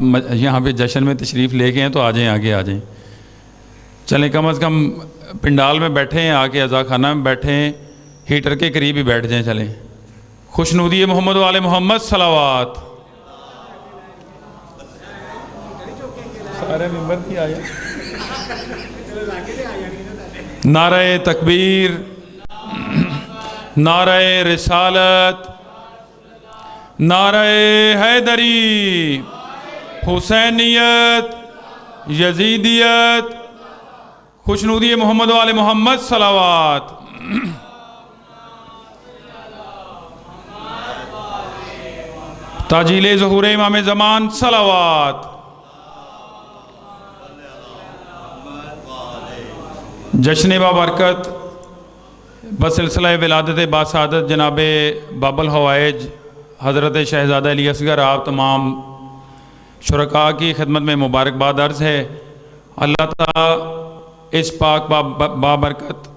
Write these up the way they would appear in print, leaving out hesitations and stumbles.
یہاں پہ جشن میں تشریف لے گئے ہیں تو آ جائیں، آگے آ جائیں. چلیں کم از کم پنڈال میں بیٹھے ہیں، آ کے عزا خانہ میں بیٹھے ہیں، ہیٹر کے قریب ہی بیٹھ جائیں. چلیں خوشنودی محمد و آل محمد صلوات. سارے ممبر کی آئے. نعرہ تکبیر، نعرہ رسالت، نعرہ حیدری، حسینیت، یزیدیت، خوشنودی محمد و آل محمد صلوات. تاجیل ظہور امام زمان صلوات. جشن بابرکت بسلسلہ ولادت باسعادت جناب باب الحوائج حضرت شہزادہ علی اصغر، آپ تمام شرکاء کی خدمت میں مبارکباد عرض ہے. اللہ تعالیٰ اس پاک بابرکت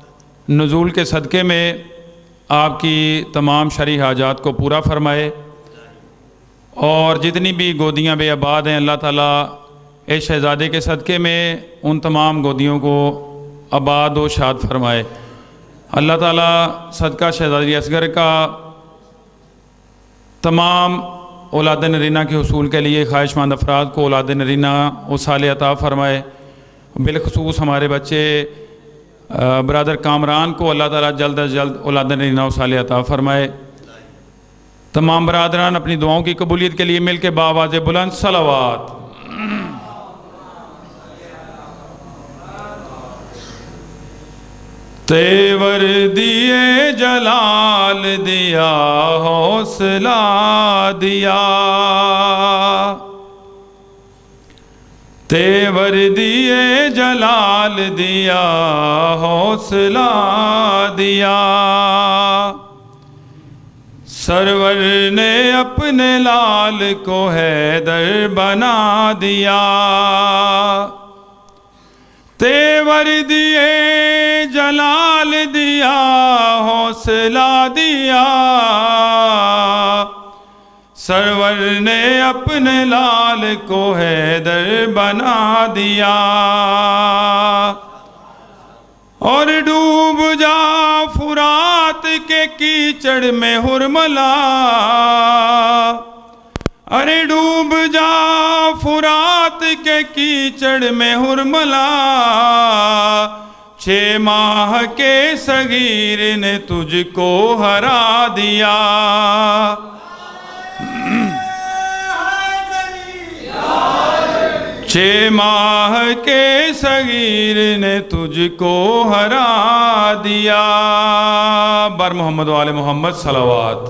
نزول کے صدقے میں آپ کی تمام شرعی حاجات کو پورا فرمائے، اور جتنی بھی گودیاں بے آباد ہیں اللہ تعالیٰ اس شہزادے کے صدقے میں ان تمام گودیوں کو آباد و شاد فرمائے. اللہ تعالیٰ صدقہ شہزادہ علی اصغر کا تمام اولاد نرینہ کے حصول کے لیے خواہش مند افراد کو اولاد نرینہ و صالح عطا فرمائے. بالخصوص ہمارے بچے برادر کامران کو اللہ تعالیٰ جلد از جلد اولاد نرینہ و صالح عطا فرمائے. تمام برادران اپنی دعاؤں کی قبولیت کے لیے مل کے بآواز بلند صلوات. تیور دیے جلال دیا، حوصلہ دیا، تیور دیے جلال دیا، حوصلہ دیا. سرور نے اپنے لال کو حیدر بنا دیا. تیور دیے جلال دیا، حوصلہ دیا، سرور نے اپنے لال کو حیدر بنا دیا. اور ڈوب جا فرات کے کیچڑ میں حرملا، ارے ڈوب جا فرات کے کیچڑ میں حرملا. 6 ماہ کے صغیر نے تجھ کو ہرا دیا. 6 ماہ کے صغیر نے تجھ کو ہرا دیا. بر محمد و آل محمد صلوات.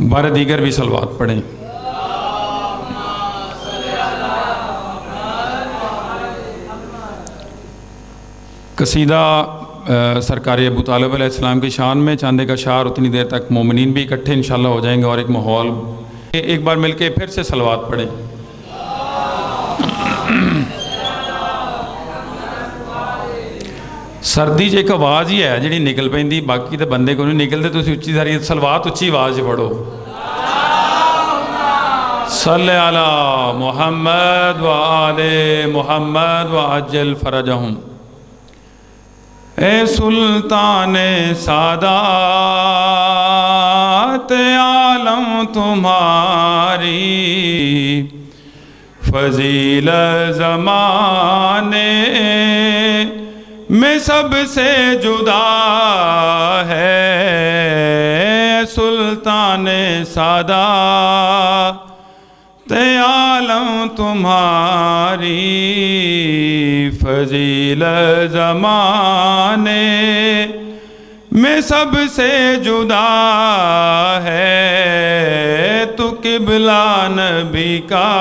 بار دیگر بھی صلوات پڑھیں. قصیدہ سرکار ابو طالب علیہ السلام کی شان میں چاندے کا شعر، اتنی دیر تک مومنین بھی اکٹھے انشاءاللہ ہو جائیں گے، اور ایک ماحول ایک بار مل کے پھر سے صلوات پڑھیں. سردی ایک آواز ہی ہے جڑی نکل پیندی، باقی تو بندے کو نہیں نکلتے. تسی اچھی ساری صلوات اچھی آواز پڑھو. صلی علی محمد و آل محمد و عجل فرجہم. اے سلطان سادات عالم تمہاری فضیل زمانے میں سب سے جدا ہے. سلطان سادات عالم تمہاری فضیل زمانے میں سب سے جدا ہے. تو قبلہ نبی کا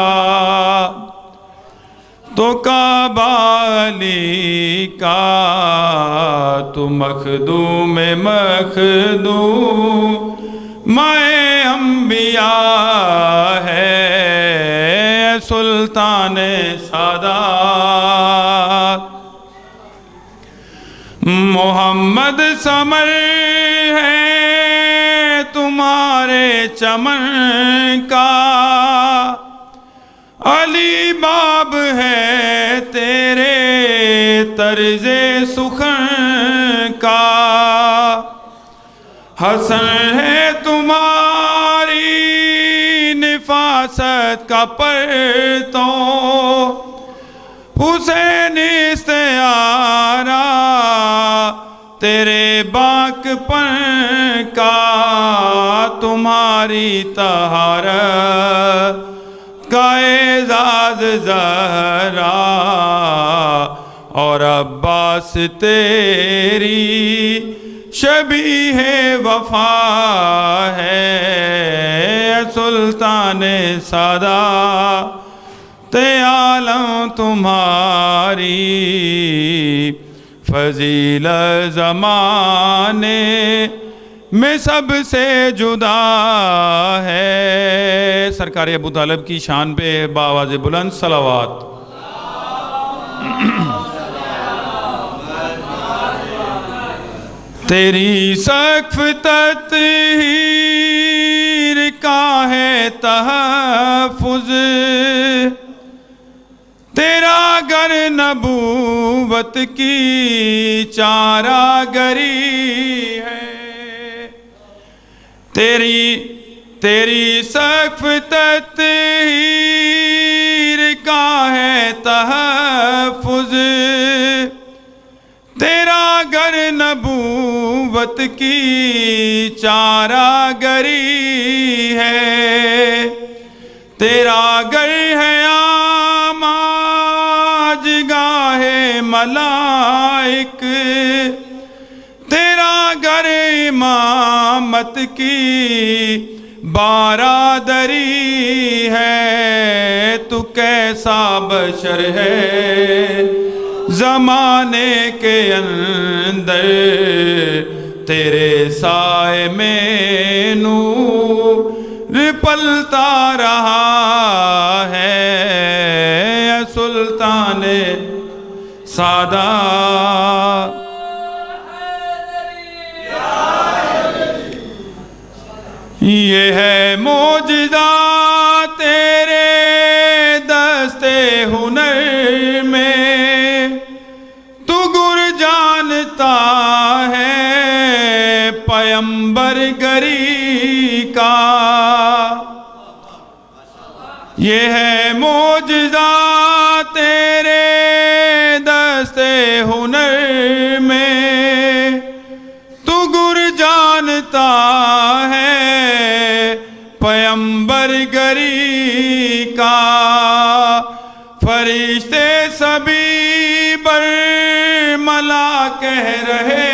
تو کعبہ علی کا، تو مخدوم مائے انبیاء ہے. سلطان سادات محمد ثمر ہے تمہارے چمن کا، علی باب ہے تیرے طرز سخن کا، حسن ہے تمہاری نفاست کا پرتو، حسین استعارہ تیرے باک پن کا، تمہاری طہارت کا اعزاز زہرا، اور عباس تیری شبیہ وفا ہے، سلطان سادات عالم تمہاری فضیلت زمانے میں سب سے جدا ہے۔ سرکار ابو طالب کی شان پہ بآواز بلند صلوات۔ تیری سقف تطہیر کا ہے تحفظ، تیرا گر نبوت کی چارہ گری ہے، تیری سقف تطہیر کا ہے تحفظ، تیرا گر نبوت کی چارہ گری ہے، تیرا گر ہے آماج گاہ ملائک، تیرا گر امامت کی بارادری ہے، تو کیسا بشر ہے زمانے کے اندر، تیرے سائے میں نور پلتا رہا ہے، سلطان سادات۔ یہ ہے معجزہ تیرے دستے ہنر میں، تو گر جانتا ہے پیمبر گری کا، یہ ہے معجزہ تیرے دستے ہنر میں، تو گر جانتا ہے پیمبر گری کا، فرشتے سبھی برملا کہہ رہے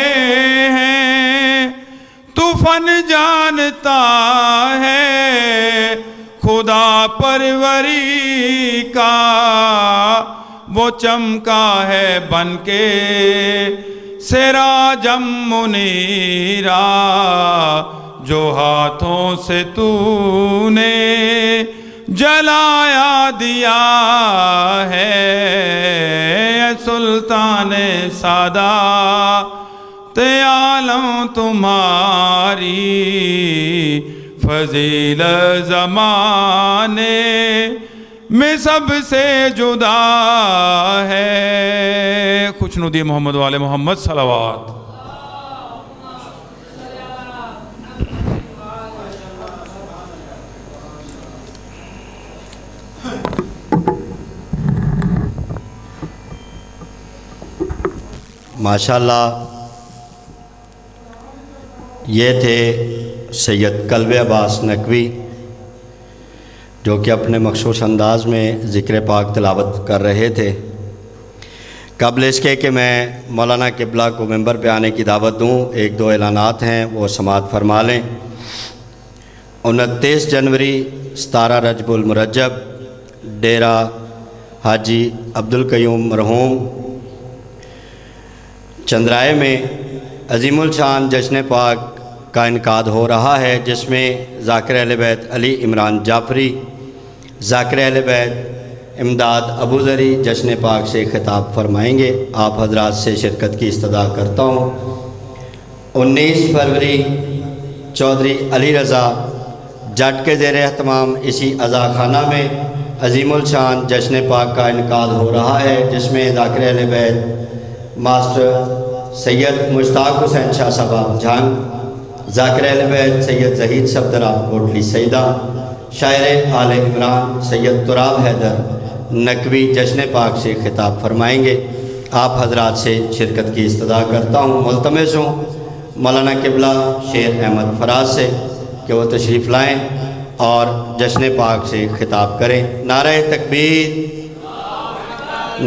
ہیں، تو فن جانتا ہے خدا پروری کا، وہ چمکا ہے بن کے سراجم منیرا، جو ہاتھوں سے تو نے جلایا دیا ہے، سلطان سادات عالم تمہاری فضیلت زمانے میں سب سے جدا ہے۔ خوشنودی محمد والے محمد صلوات۔ ماشاءاللہ یہ تھے سید قلب عباس نقوی، جو کہ اپنے مخصوص انداز میں ذکر پاک تلاوت کر رہے تھے۔ قبل اس کے کہ میں مولانا قبلہ کو ممبر پہ آنے کی دعوت دوں، ایک دو اعلانات ہیں، وہ سماعت فرما لیں۔ 29 جنوری 17 رجب المرجب ڈیرہ حاجی عبدالقیوم مرحوم چندرائے میں عظیم الشان جشن پاک کا انعقاد ہو رہا ہے، جس میں ذاکر اہل بیت علی عمران جعفری، ذاکر اہل بیت امداد ابو ذری جشن پاک سے خطاب فرمائیں گے۔ آپ حضرات سے شرکت کی استدعا کرتا ہوں۔ 19 فروری چودھری علی رضا جٹ کے زیر اہتمام اسی عزاخانہ میں عظیم الشان جشن پاک کا انعقاد ہو رہا ہے، جس میں ذاکر اہل بیت ماسٹر سید مشتاق حسین شاہ صاحب جھنگ، ذاکر اہل بیت سید زہید صفدر کوٹلی سیدہ، شاعر آل عمران سید تراب حیدر نقوی جشن پاک سے خطاب فرمائیں گے۔ آپ حضرات سے شرکت کی استدعا کرتا ہوں، ملتمس ہوں مولانا قبلہ شیر احمد فراز سے کہ وہ تشریف لائیں اور جشن پاک سے خطاب کریں۔ نعرہ تکبیر،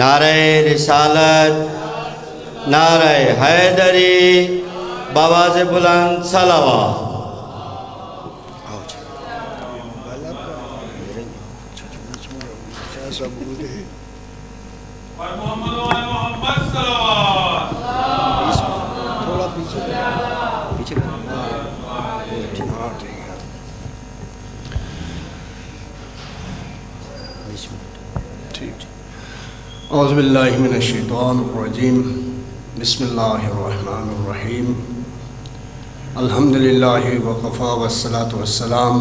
نعرہ رسالت، نعرہ حیدری، بآواز بلند صلوات۔ اعوذ باللہ من الشیطان الرجیم، بسم اللہ الرحمن الرحیم، الحمدللہ وقفا والصلاة والسلام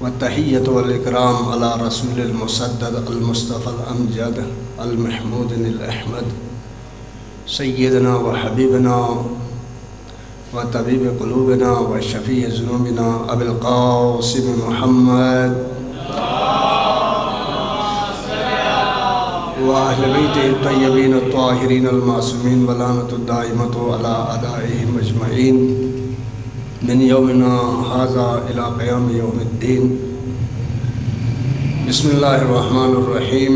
والتحیۃ والاکرام علی رسول المسدد المصطفى الامجد المحمود الاحمد سیدنا و حبیبنا و طبیب قلوبنا و شفیع ذنوبنا ابی القاسم محمد وأهل بيته الطيبين الطاهرين المعصومين ولعنة الدائمة على أعدائهم أجمعين من يومنا هذا إلى قيام يوم الدين۔ بسم الله الرحمن الرحيم۔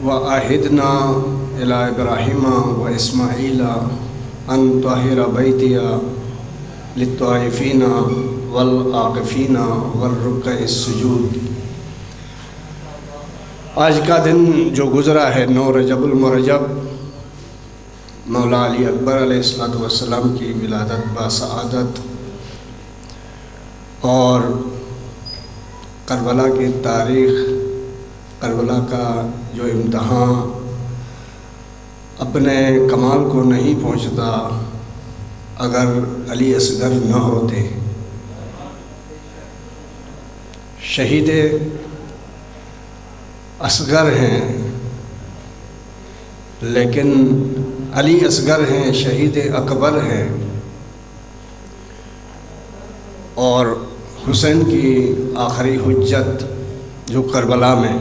وعهدنا إلى إبراهيم وإسماعيل أن طهر بيتي للطائفين والعاكفين والركع السجود۔ آج کا دن جو گزرا ہے 9 رجب المرجب، مولا علی اکبر علیہ السلام کی ولادت باسعادت اور کربلا کی تاریخ، کربلا کا جو امتحان اپنے کمال کو نہیں پہنچتا اگر علی اصغر نہ ہوتے۔ شہید اصغر ہیں لیکن علی اصغر ہیں، شہید اکبر ہیں، اور حسین کی آخری حجت جو کربلا میں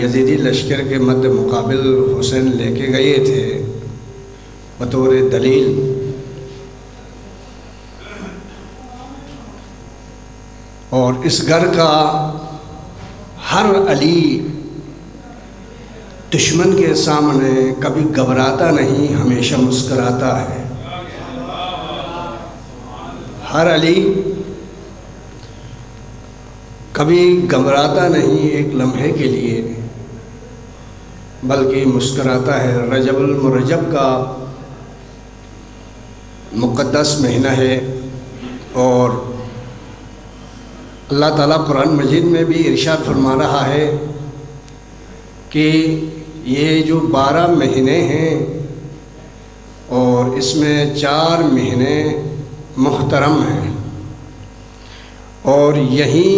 یزیدی لشکر کے مد مقابل حسین لے کے گئے تھے بطور دلیل، اور اس گھر کا ہر علی دشمن کے سامنے کبھی گھبراتا نہیں، ہمیشہ مسکراتا ہے۔ ہر علی کبھی گھبراتا نہیں ایک لمحے کے لیے، بلکہ مسکراتا ہے۔ رجب المرجب کا مقدس مہینہ ہے، اور اللہ تعالیٰ قرآن مجید میں بھی ارشاد فرما رہا ہے کہ یہ جو 12 مہینے ہیں اور اس میں 4 مہینے محترم ہیں، اور یہی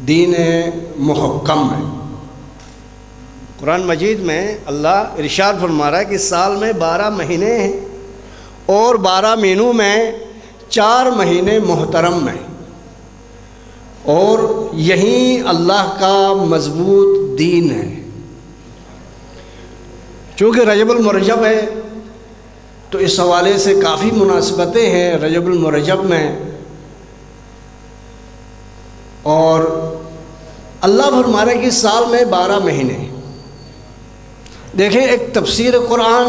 دین محکم ہے۔ قرآن مجید میں اللہ ارشاد فرما رہا ہے کہ سال میں 12 مہینے ہیں اور 12 مہینوں میں 4 مہینے محترم ہیں، اور یہی اللہ کا مضبوط دین ہے۔ چونکہ رجب المرجب ہے تو اس حوالے سے کافی مناسبتیں ہیں رجب المرجب میں، اور اللہ فرما رہا ہے کہ سال میں 12 مہینے۔ دیکھیں، ایک تفسیر قرآن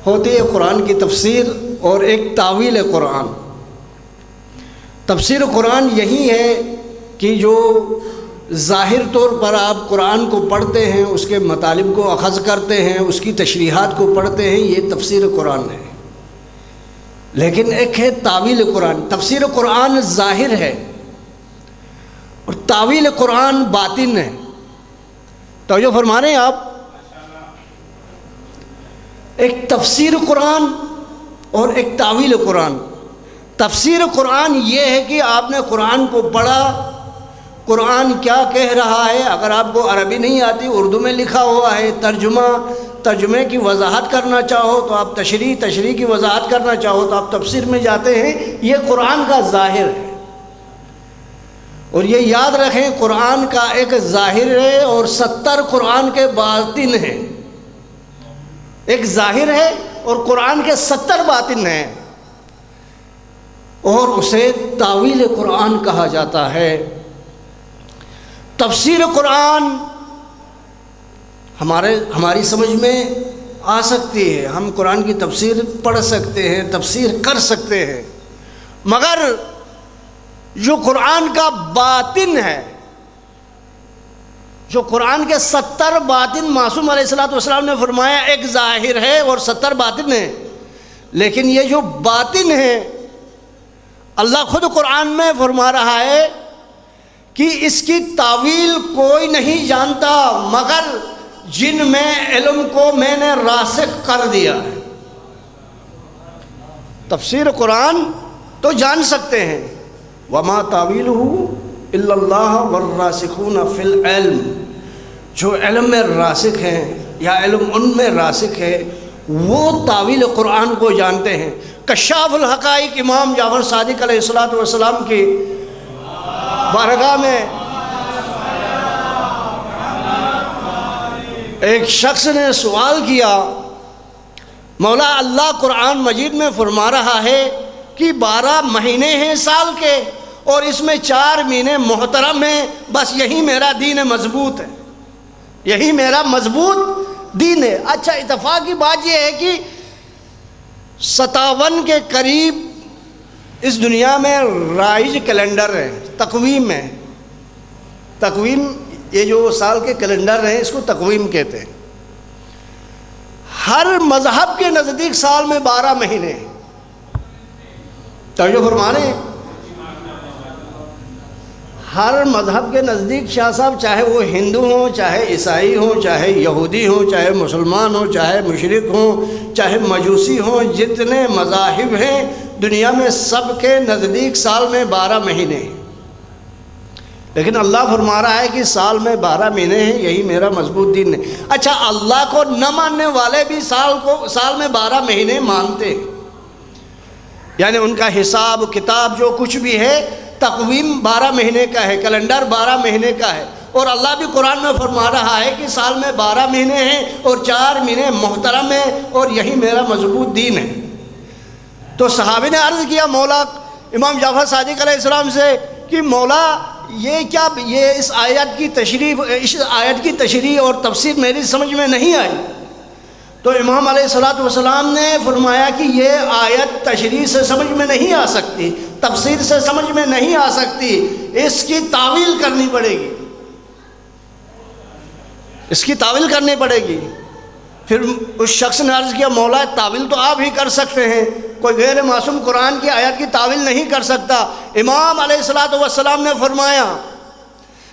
ہوتی ہے، قرآن کی تفسیر، اور ایک تاویل قرآن۔ تفسیر قرآن یہی ہے کہ جو ظاہر طور پر آپ قرآن کو پڑھتے ہیں، اس کے مطالب کو اخذ کرتے ہیں، اس کی تشریحات کو پڑھتے ہیں، یہ تفسیر قرآن ہے۔ لیکن ایک ہے تاویل قرآن۔ تفسیر قرآن ظاہر ہے اور تاویل قرآن باطن ہے۔ توجہ فرما رہے ہیں آپ؟ ایک تفسیر قرآن اور ایک تعویل قرآن۔ تفسیر قرآن یہ ہے کہ آپ نے قرآن کو پڑھا، قرآن کیا کہہ رہا ہے، اگر آپ کو عربی نہیں آتی اردو میں لکھا ہوا ہے، ترجمے کی وضاحت کرنا چاہو تو آپ تشریح کی وضاحت کرنا چاہو تو آپ تفسیر میں جاتے ہیں، یہ قرآن کا ظاہر ہے۔ اور یہ یاد رکھیں قرآن کا ایک ظاہر ہے اور 70 قرآن کے باطن ہیں۔ ایک ظاہر ہے اور قرآن کے 70 باطن ہیں، اور اسے تعویل قرآن کہا جاتا ہے۔ تفسیر قرآن ہماری سمجھ میں آ سکتی ہے، ہم قرآن کی تفسیر پڑھ سکتے ہیں، تفسیر کر سکتے ہیں، مگر جو قرآن کا باطن ہے، جو قرآن کے 70 باطن، معصوم علیہ السلام نے فرمایا ایک ظاہر ہے اور 70 باطن ہے، لیکن یہ جو باطن ہے اللہ خود قرآن میں فرما رہا ہے کہ اس کی تعویل کوئی نہیں جانتا مگر جن میں علم کو میں نے راسخ کر دیا ہے۔ تفسیر قرآن تو جان سکتے ہیں، وَمَا تَعْوِيلُهُ إِلَّا اللَّهُ وَالرَّاسِخُونَ فِي الْعِلْمِ، جو علم میں راسخ ہیں یا علم ان میں راسخ ہے وہ تعویل قرآن کو جانتے ہیں۔ کشاف الحقائق امام جعفر صادق علیہ السلام کی بارگاہ میں ایک شخص نے سوال کیا، مولا اللہ قرآن مجید میں فرما رہا ہے کہ 12 مہینے ہیں سال کے اور اس میں 4 مہینے محترم ہیں، بس یہی میرا دین مضبوط ہے، یہی میرا مضبوط دین ہے۔ اچھا، اتفاق کی بات یہ ہے کہ 57 کے قریب اس دنیا میں رائج کیلنڈر ہے، تقویم ہے۔ تقویم، یہ جو سال کے کیلنڈر ہیں اس کو تقویم کہتے ہیں۔ ہر مذہب کے نزدیک سال میں 12 مہینے ہیں۔ توجہ فرمانے، ہر مذہب کے نزدیک شاہ صاحب، چاہے وہ ہندو ہوں، چاہے عیسائی ہوں، چاہے یہودی ہوں، چاہے مسلمان ہوں، چاہے مشرک ہوں، چاہے مجوسی ہوں، جتنے مذاہب ہیں دنیا میں سب کے نزدیک سال میں 12 مہینے ہیں، لیکن اللہ فرما رہا ہے کہ سال میں 12 مہینے ہیں، یہی میرا مضبوط دین ہے۔ اچھا، اللہ کو نہ ماننے والے بھی سال میں 12 مہینے مانتے ہیں، یعنی ان کا حساب کتاب جو کچھ بھی ہے تقویم 12 مہینے کا ہے، کیلنڈر 12 مہینے کا ہے، اور اللہ بھی قرآن میں فرما رہا ہے کہ سال میں 12 مہینے ہیں اور 4 مہینے محترم ہیں اور یہی میرا مضبوط دین ہے۔ تو صحابی نے عرض کیا مولا امام جعفر صادق علیہ السلام سے کہ مولا یہ کیا، یہ اس آیت کی تشریح اور تفسیر میری سمجھ میں نہیں آئی۔ تو امام علیہ السلام نے فرمایا کہ یہ آیت تشریح سے سمجھ میں نہیں آ سکتی، تفسیر سے سمجھ میں نہیں آ سکتی، اس کی تعویل کرنی پڑے گی، اس کی تعویل کرنی پڑے گی۔ پھر اس شخص نے عرض کیا مولا تعویل تو آپ ہی کر سکتے ہیں، کوئی غیر معصوم قرآن کی آیت کی تعویل نہیں کر سکتا۔ امام علیہ السلام نے فرمایا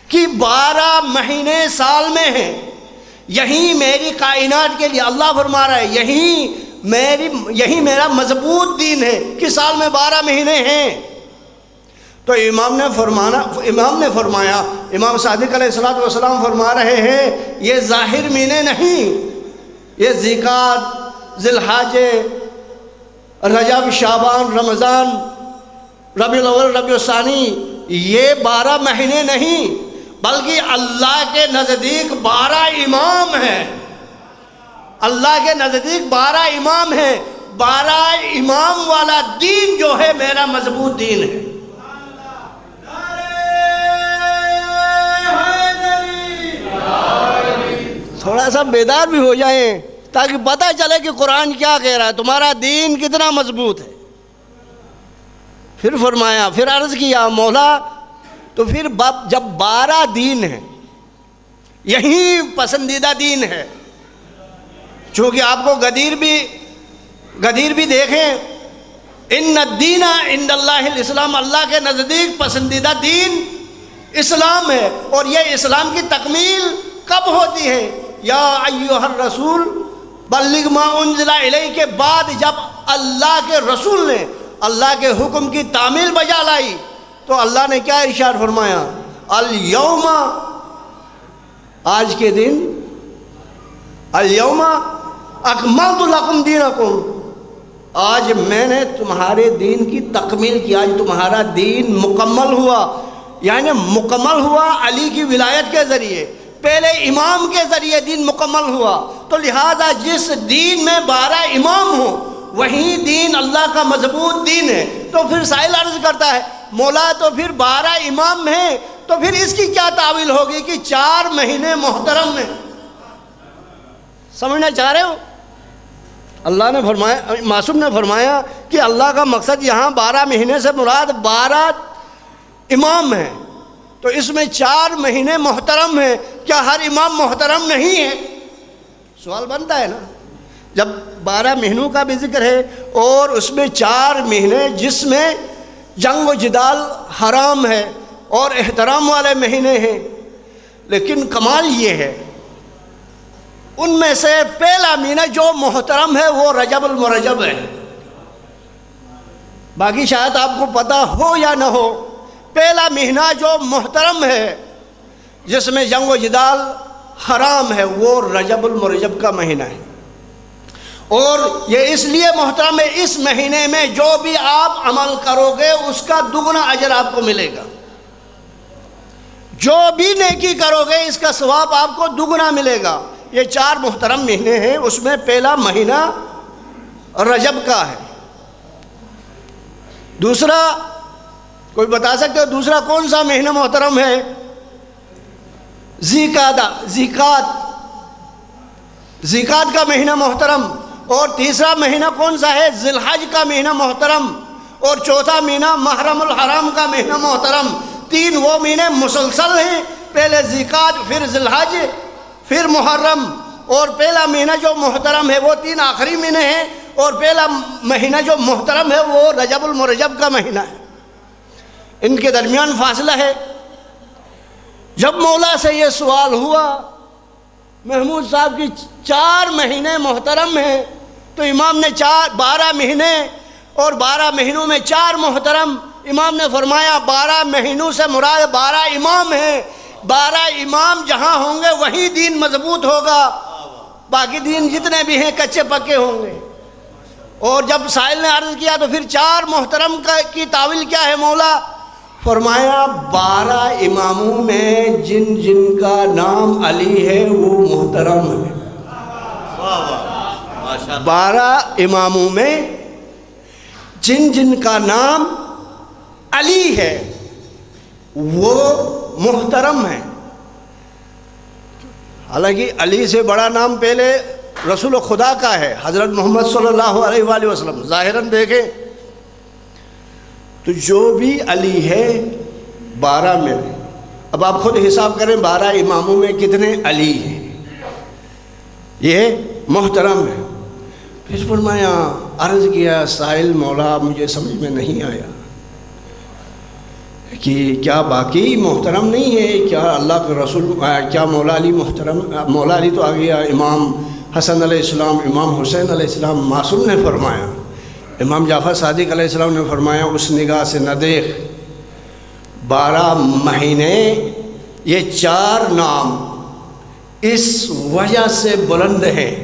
کہ 12 مہینے سال میں ہیں، یہی میری کائنات کے لیے اللہ فرما رہا ہے یہی میرا مضبوط دین ہے کہ سال میں 12 مہینے ہیں۔ تو امام نے فرمایا، امام صادق علیہ السلام فرما رہے ہیں یہ ظاہر مہینے نہیں، یہ ذیقعدہ، ذی الحجہ، رجب، شعبان، رمضان، ربیع الاول، ربیع الثانی، یہ 12 مہینے نہیں بلکہ اللہ کے نزدیک 12 امام ہیں، اللہ کے نزدیک 12 امام ہیں، 12 امام والا دین جو ہے میرا مضبوط دین ہے۔ تھوڑا سا بیدار بھی ہو جائیں تاکہ پتہ چلے کہ قرآن کیا کہہ رہا ہے، تمہارا دین کتنا مضبوط ہے۔ پھر فرمایا، پھر عرض کیا مولا تو پھر جب 12 دین ہیں، یہی پسندیدہ دین ہے، چونکہ آپ کو غدیر بھی دیکھیں، ان الدین عند اللہ الاسلام، اللہ کے نزدیک پسندیدہ دین اسلام ہے، اور یہ اسلام کی تکمیل کب ہوتی ہے؟ یا ایھا الرسول بلغ ما انزل الیک کے بعد جب اللہ کے رسول نے اللہ کے حکم کی تعمیل بجا لائی تو اللہ نے کیا ارشاد فرمایا؟ الیوم، آج کے دن، الیوم اکملت لکم دینکم، آج میں نے تمہارے دین کی تکمیل کی، آج تمہارا دین مکمل ہوا۔ یعنی مکمل ہوا علی کی ولایت کے ذریعے، پہلے امام کے ذریعے دین مکمل ہوا، تو لہذا جس دین میں 12 امام ہوں وہی دین اللہ کا مضبوط دین ہے۔ تو پھر سائل عرض کرتا ہے مولا تو پھر 12 امام ہیں تو پھر اس کی کیا تعویل ہوگی کہ 4 مہینے محترم ہیں؟ سمجھنا چاہ رہے ہو؟ اللہ نے فرمایا، معصوم نے فرمایا کہ اللہ کا مقصد یہاں 12 مہینے سے مراد 12 امام ہیں، تو اس میں 4 مہینے محترم ہیں، کیا ہر امام محترم نہیں ہے؟ سوال بنتا ہے نا، جب 12 مہینوں کا بھی ذکر ہے اور اس میں 4 مہینے جس میں جنگ و جدال حرام ہے اور احترام والے مہینے ہیں، لیکن کمال یہ ہے ان میں سے پہلا مہینہ جو محترم ہے وہ رجب المرجب ہے۔ باقی شاید آپ کو پتہ ہو یا نہ ہو، پہلا مہینہ جو محترم ہے جس میں جنگ و جدال حرام ہے وہ رجب المرجب کا مہینہ ہے، اور یہ اس لیے محترم ہے اس مہینے میں جو بھی آپ عمل کرو گے اس کا دگنا اجر آپ کو ملے گا، جو بھی نیکی کرو گے اس کا ثواب آپ کو دگنا ملے گا۔ یہ 4 محترم مہینے ہیں، اس میں پہلا مہینہ رجب کا ہے۔ دوسرا کوئی بتا سکتے ہو دوسرا کون سا مہینہ محترم ہے؟ زیقات کا مہینہ محترم، اور تیسرا مہینہ کون سا ہے؟ ذی الحج کا مہینہ محترم، اور چوتھا مہینہ محرم الحرام کا مہینہ محترم۔ 3 وہ مہینے مسلسل ہیں، پہلے زیقات، پھر ذی الحج، پھر محرم، اور پہلا مہینہ جو محترم ہے وہ 3 آخری مہینے ہیں، اور پہلا مہینہ جو محترم ہے وہ رجب المرجب کا مہینہ ہے، ان کے درمیان فاصلہ ہے۔ جب مولا سے یہ سوال ہوا محمود صاحب کی 4 مہینے محترم ہیں، تو امام نے 12 مہینے اور 12 مہینوں میں 4 محترم، امام نے فرمایا 12 مہینوں سے مراد 12 امام ہیں، 12 امام جہاں ہوں گے وہی دین مضبوط ہوگا، باقی دین جتنے بھی ہیں کچے پکے ہوں گے۔ اور جب سائل نے عرض کیا تو پھر 4 محترم کی تعویل کیا ہے مولا؟ فرمایا 12 اماموں میں جن جن کا نام علی ہے وہ محترم ہے۔ 12 اماموں میں جن جن کا نام علی ہے وہ محترم ہے۔ حالانکہ علی سے بڑا نام پہلے رسول خدا کا ہے، حضرت محمد صلی اللہ علیہ وآلہ وسلم۔ ظاہراً دیکھیں تو جو بھی علی ہے 12 میں، اب آپ خود حساب کریں 12 اماموں میں کتنے علی ہیں، یہ محترم ہے۔ پھر فرمایا، عرض کیا سائل مولا مجھے سمجھ میں نہیں آیا کہ کیا باقی محترم نہیں ہے؟ کیا اللہ کے رسول، کیا مولا علی محترم؟ مولا علی تو آ گیا، امام حسن علیہ السلام، امام حسین علیہ السلام۔ معصوم نے فرمایا، امام جعفر صادق علیہ السلام نے فرمایا اس نگاہ سے نہ دیکھ، 12 مہینے یہ 4 نام اس وجہ سے بلند ہیں،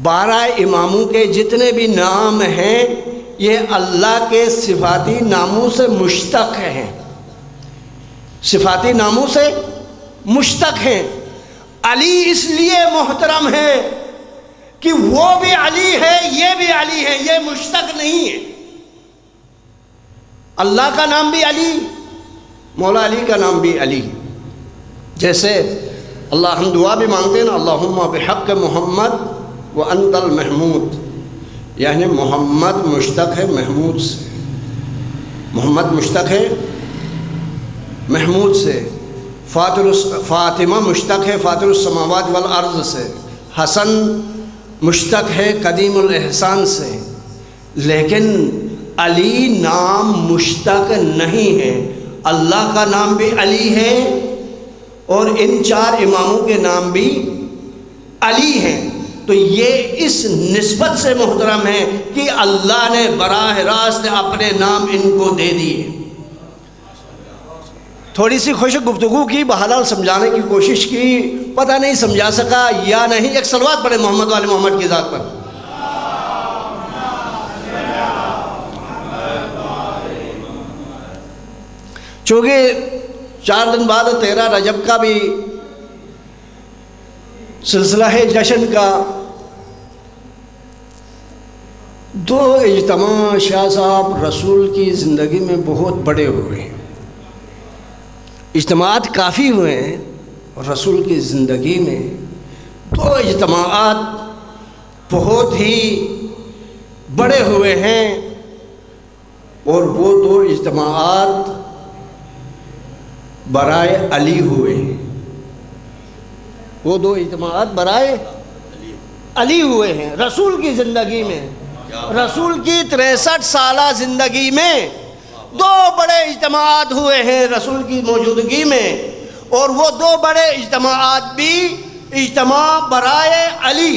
12 اماموں کے جتنے بھی نام ہیں یہ اللہ کے صفاتی ناموں سے مشتق ہیں، صفاتی ناموں سے مشتق ہیں۔ علی اس لیے محترم ہے کہ وہ بھی علی ہے، یہ بھی علی ہے، یہ مشتق نہیں ہے۔ اللہ کا نام بھی علی، مولا علی کا نام بھی علی۔ جیسے اللہ ہم دعا بھی مانگتے ہیں نا، اللہم بحق محمد وانت المحمود، یعنی محمد مشتق ہے محمود سے، محمد مشتق ہے محمود سے، فاطمہ مشتق ہے فاطر السماوات والارض سے، حسن مشتق ہے قدیم الاحسان سے، لیکن علی نام مشتق نہیں ہے۔ اللہ کا نام بھی علی ہے اور ان 4 اماموں کے نام بھی علی ہیں، تو یہ اس نسبت سے محترم ہے کہ اللہ نے براہ راست اپنے نام ان کو دے دیے۔ تھوڑی سی خوش گفتگو کی، بہرحال سمجھانے کی کوشش کی، پتہ نہیں سمجھا سکا یا نہیں۔ ایک صلوات پڑھے محمد والے محمد کی ذات پر۔ چونکہ 4 دن بعد 13 رجب کا بھی سلسلہ ہے جشن کا، 2 اجتماع شاہ صاحب رسول کی زندگی میں بہت بڑے ہوئے ہیں، اجتماعات کافی ہوئے ہیں، اور رسول کی زندگی میں 2 اجتماعات بہت ہی بڑے ہوئے ہیں، اور وہ 2 اجتماعات برائے علی ہوئے ہیں۔ وہ 2 اجتماعات برائے علی ہوئے ہیں رسول کی زندگی میں۔ رسول کی 63 سالہ زندگی میں 2 بڑے اجتماعات ہوئے ہیں رسول کی موجودگی میں، اور وہ 2 بڑے اجتماعات بھی اجتماع برائے علی،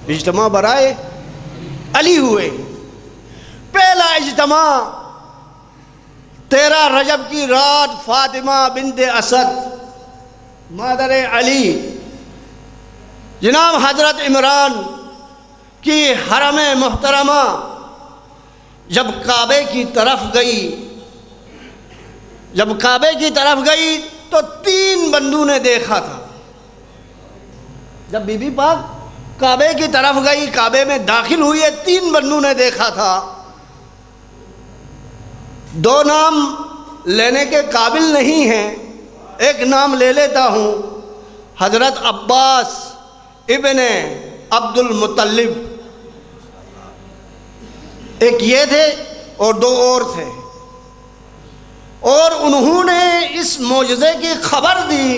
اجتماع برائے علی ہوئے۔ پہلا اجتماع 13 رجب کی رات فاطمہ بنت اسد مادر علی جناب حضرت عمران کی حرم محترمہ جب کعبے کی طرف گئی تو 3 بندوں نے دیکھا تھا۔ جب بی بی پاک کعبے کی طرف گئی، کعبے میں داخل ہوئی ہے، 3 بندوں نے دیکھا تھا۔ 2 نام لینے کے قابل نہیں ہیں، ایک نام لے لیتا ہوں، حضرت عباس ابن عبد المطلب، ایک یہ تھے اور 2 اور تھے، اور انہوں نے اس معجزے کی خبر دی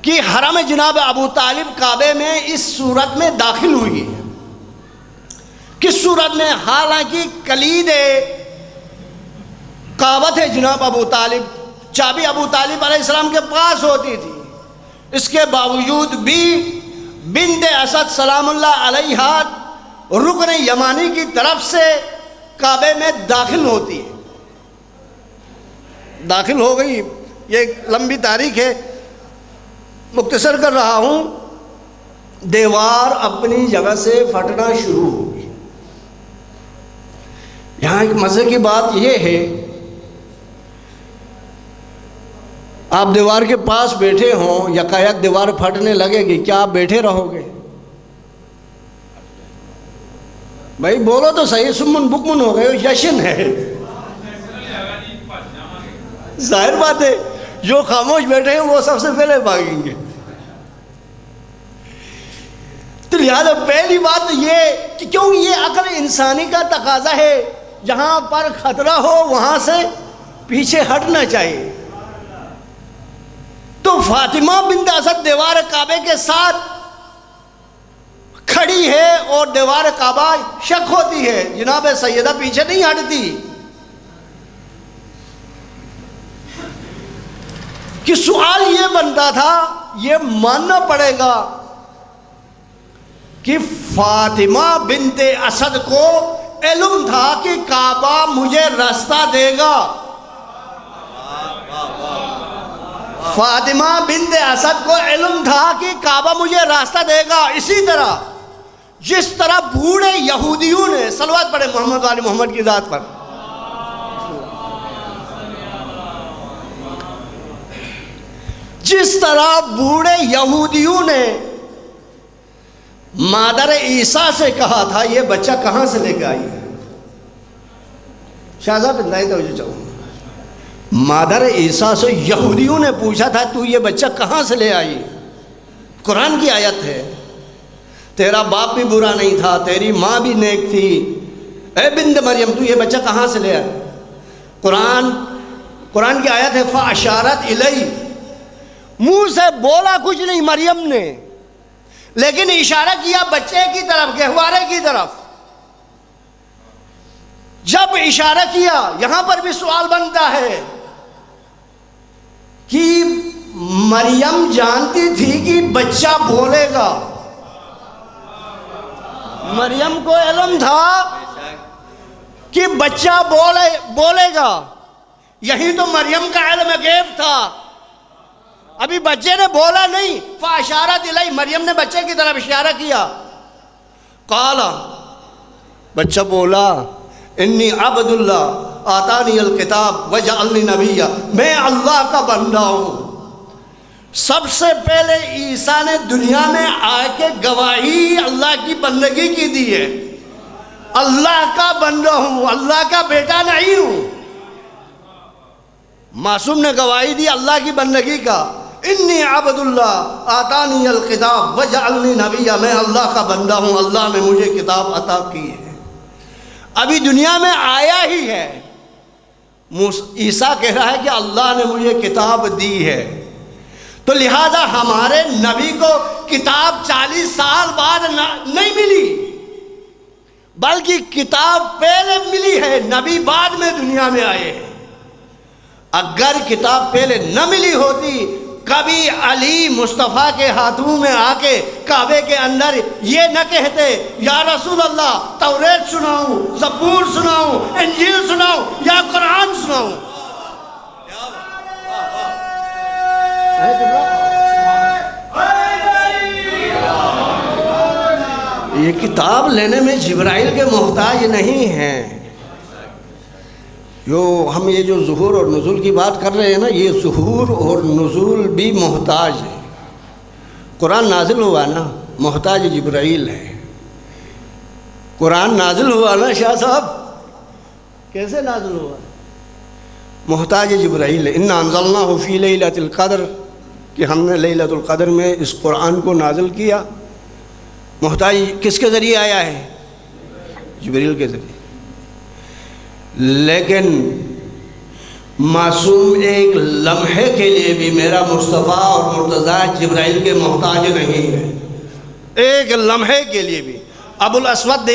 کہ حرم جناب ابو طالب کعبے میں اس صورت میں داخل ہوئی ہے۔ کس صورت میں؟ حالانکہ کلید کعبہ ہے جناب ابو طالب، چابی ابو طالب علیہ السلام کے پاس ہوتی تھی، اس کے باوجود بھی بنت اسد سلام اللہ علیہا رکن یمانی کی طرف سے کعبے میں داخل ہوتی ہے، داخل ہو گئی۔ یہ ایک لمبی تاریخ ہے، مختصر کر رہا ہوں۔ دیوار اپنی جگہ سے پھٹنا شروع ہو گئی۔ یہاں ایک مزے کی بات یہ ہے، آپ دیوار کے پاس بیٹھے ہوں، یکایک دیوار پھٹنے لگے گی، کیا آپ بیٹھے رہو گے؟ بھائی بولو تو صحیح، سمن بکمن ہو گئے، جشن ہے، ظاہر بات ہے جو خاموش بیٹھے ہیں وہ سب سے پہلے بھاگیں گے۔ تو لہذا پہلی بات یہ کہ کیوں یہ عقل انسانی کا تقاضا ہے، جہاں پر خطرہ ہو وہاں سے پیچھے ہٹنا چاہیے۔ تو فاطمہ بنت اسد دیوار کعبے کے ساتھ کھڑی ہے، اور دیوار کعبہ شک ہوتی ہے، جناب سیدہ پیچھے نہیں ہٹتی، کہ سوال یہ بنتا تھا، یہ ماننا پڑے گا کہ فاطمہ بنت اسد کو علم تھا کہ کعبہ مجھے راستہ دے گا۔ فاطمہ بنت اسد کو علم تھا کہ کعبہ مجھے راستہ دے گا۔ اسی طرح جس طرح بوڑھے یہودیوں نے، صلوات پڑھے محمد والی محمد کی ذات پر، جس طرح بوڑھے یہودیوں نے مادر عیسیٰ سے کہا تھا یہ بچہ کہاں سے لے کے آئی ہے، شاہ صاحب انتہائی توجہ چاہوں، مادر عیسیٰ سے یہودیوں نے پوچھا تھا تو یہ بچہ کہاں سے لے آئی؟ قرآن کی آیت ہے، تیرا باپ بھی برا نہیں تھا، تیری ماں بھی نیک تھی، اے بنت مریم تو یہ بچہ کہاں سے لے آئی؟ قرآن کی آیت ہے فَأَشَارَتْ إِلَيْهِ، منہ سے بولا کچھ نہیں مریم نے، لیکن اشارہ کیا بچے کی طرف، گہوارے کی طرف۔ جب اشارہ کیا، یہاں پر بھی سوال بنتا ہے کہ مریم جانتی تھی کہ بچہ بولے گا، مریم کو علم تھا کہ بچہ بولے گا، یہی تو مریم کا علم غیب تھا۔ ابھی بچے نے بولا نہیں، فاشارت الیہ، مریم نے بچے کی طرف اشارہ کیا، قال، بچہ بولا، انی عبد اللہ آتانی الکتاب وجعلنی نبیا، میں اللہ کا بندہ ہوں۔ سب سے پہلے عیسیٰ نے دنیا میں آ کے گواہی اللہ کی بندگی کی دی ہے، اللہ کا بندہ ہوں، اللہ کا بیٹا نہیں ہوں۔ معصوم نے گواہی دی اللہ کی بندگی کا، انی عبد اللہ آتانی الکتاب وجعلنی نبیا، میں اللہ کا بندہ ہوں، اللہ نے مجھے کتاب عطا کی ہے۔ ابھی دنیا میں آیا ہی ہے، عیسیٰ کہہ رہا ہے کہ اللہ نے مجھے کتاب دی ہے، تو لہذا ہمارے نبی کو کتاب 40 سال بعد نہیں ملی، بلکہ کتاب پہلے ملی ہے، نبی بعد میں دنیا میں آئے ہیں۔ اگر کتاب پہلے نہ ملی ہوتی، کبھی علی مصطفیٰ کے ہاتھوں میں آ کے کعبے کے اندر یہ نہ کہتے یا رسول اللہ توریت سناؤں، زبور سناؤں، انجیل سناؤں یا قرآن سناؤں۔ یہ کتاب لینے میں جبرائیل کے محتاج نہیں ہیں۔ ہم یہ جو ظہور اور نزول کی بات کر رہے ہیں نا، یہ ظہور اور نزول بھی محتاج ہے۔ قرآن نازل ہوا نا، محتاج جبرائیل ہے۔ قرآن نازل ہوا نا شاہ صاحب، کیسے نازل ہوا؟ محتاج جبرائیل ہے۔ انا انزلناہ فی لیلۃ القدر، کہ ہم نے لیلۃ القدر میں اس قرآن کو نازل کیا۔ محتاج کس کے ذریعے آیا ہے؟ جبرائیل کے ذریعے۔ لیکن معصوم ایک لمحے کے لیے بھی میرا مصطفیٰ اور مرتضیٰ جبرائیل کے محتاج نہیں ہے، ایک لمحے کے لیے بھی۔ ابو الاسود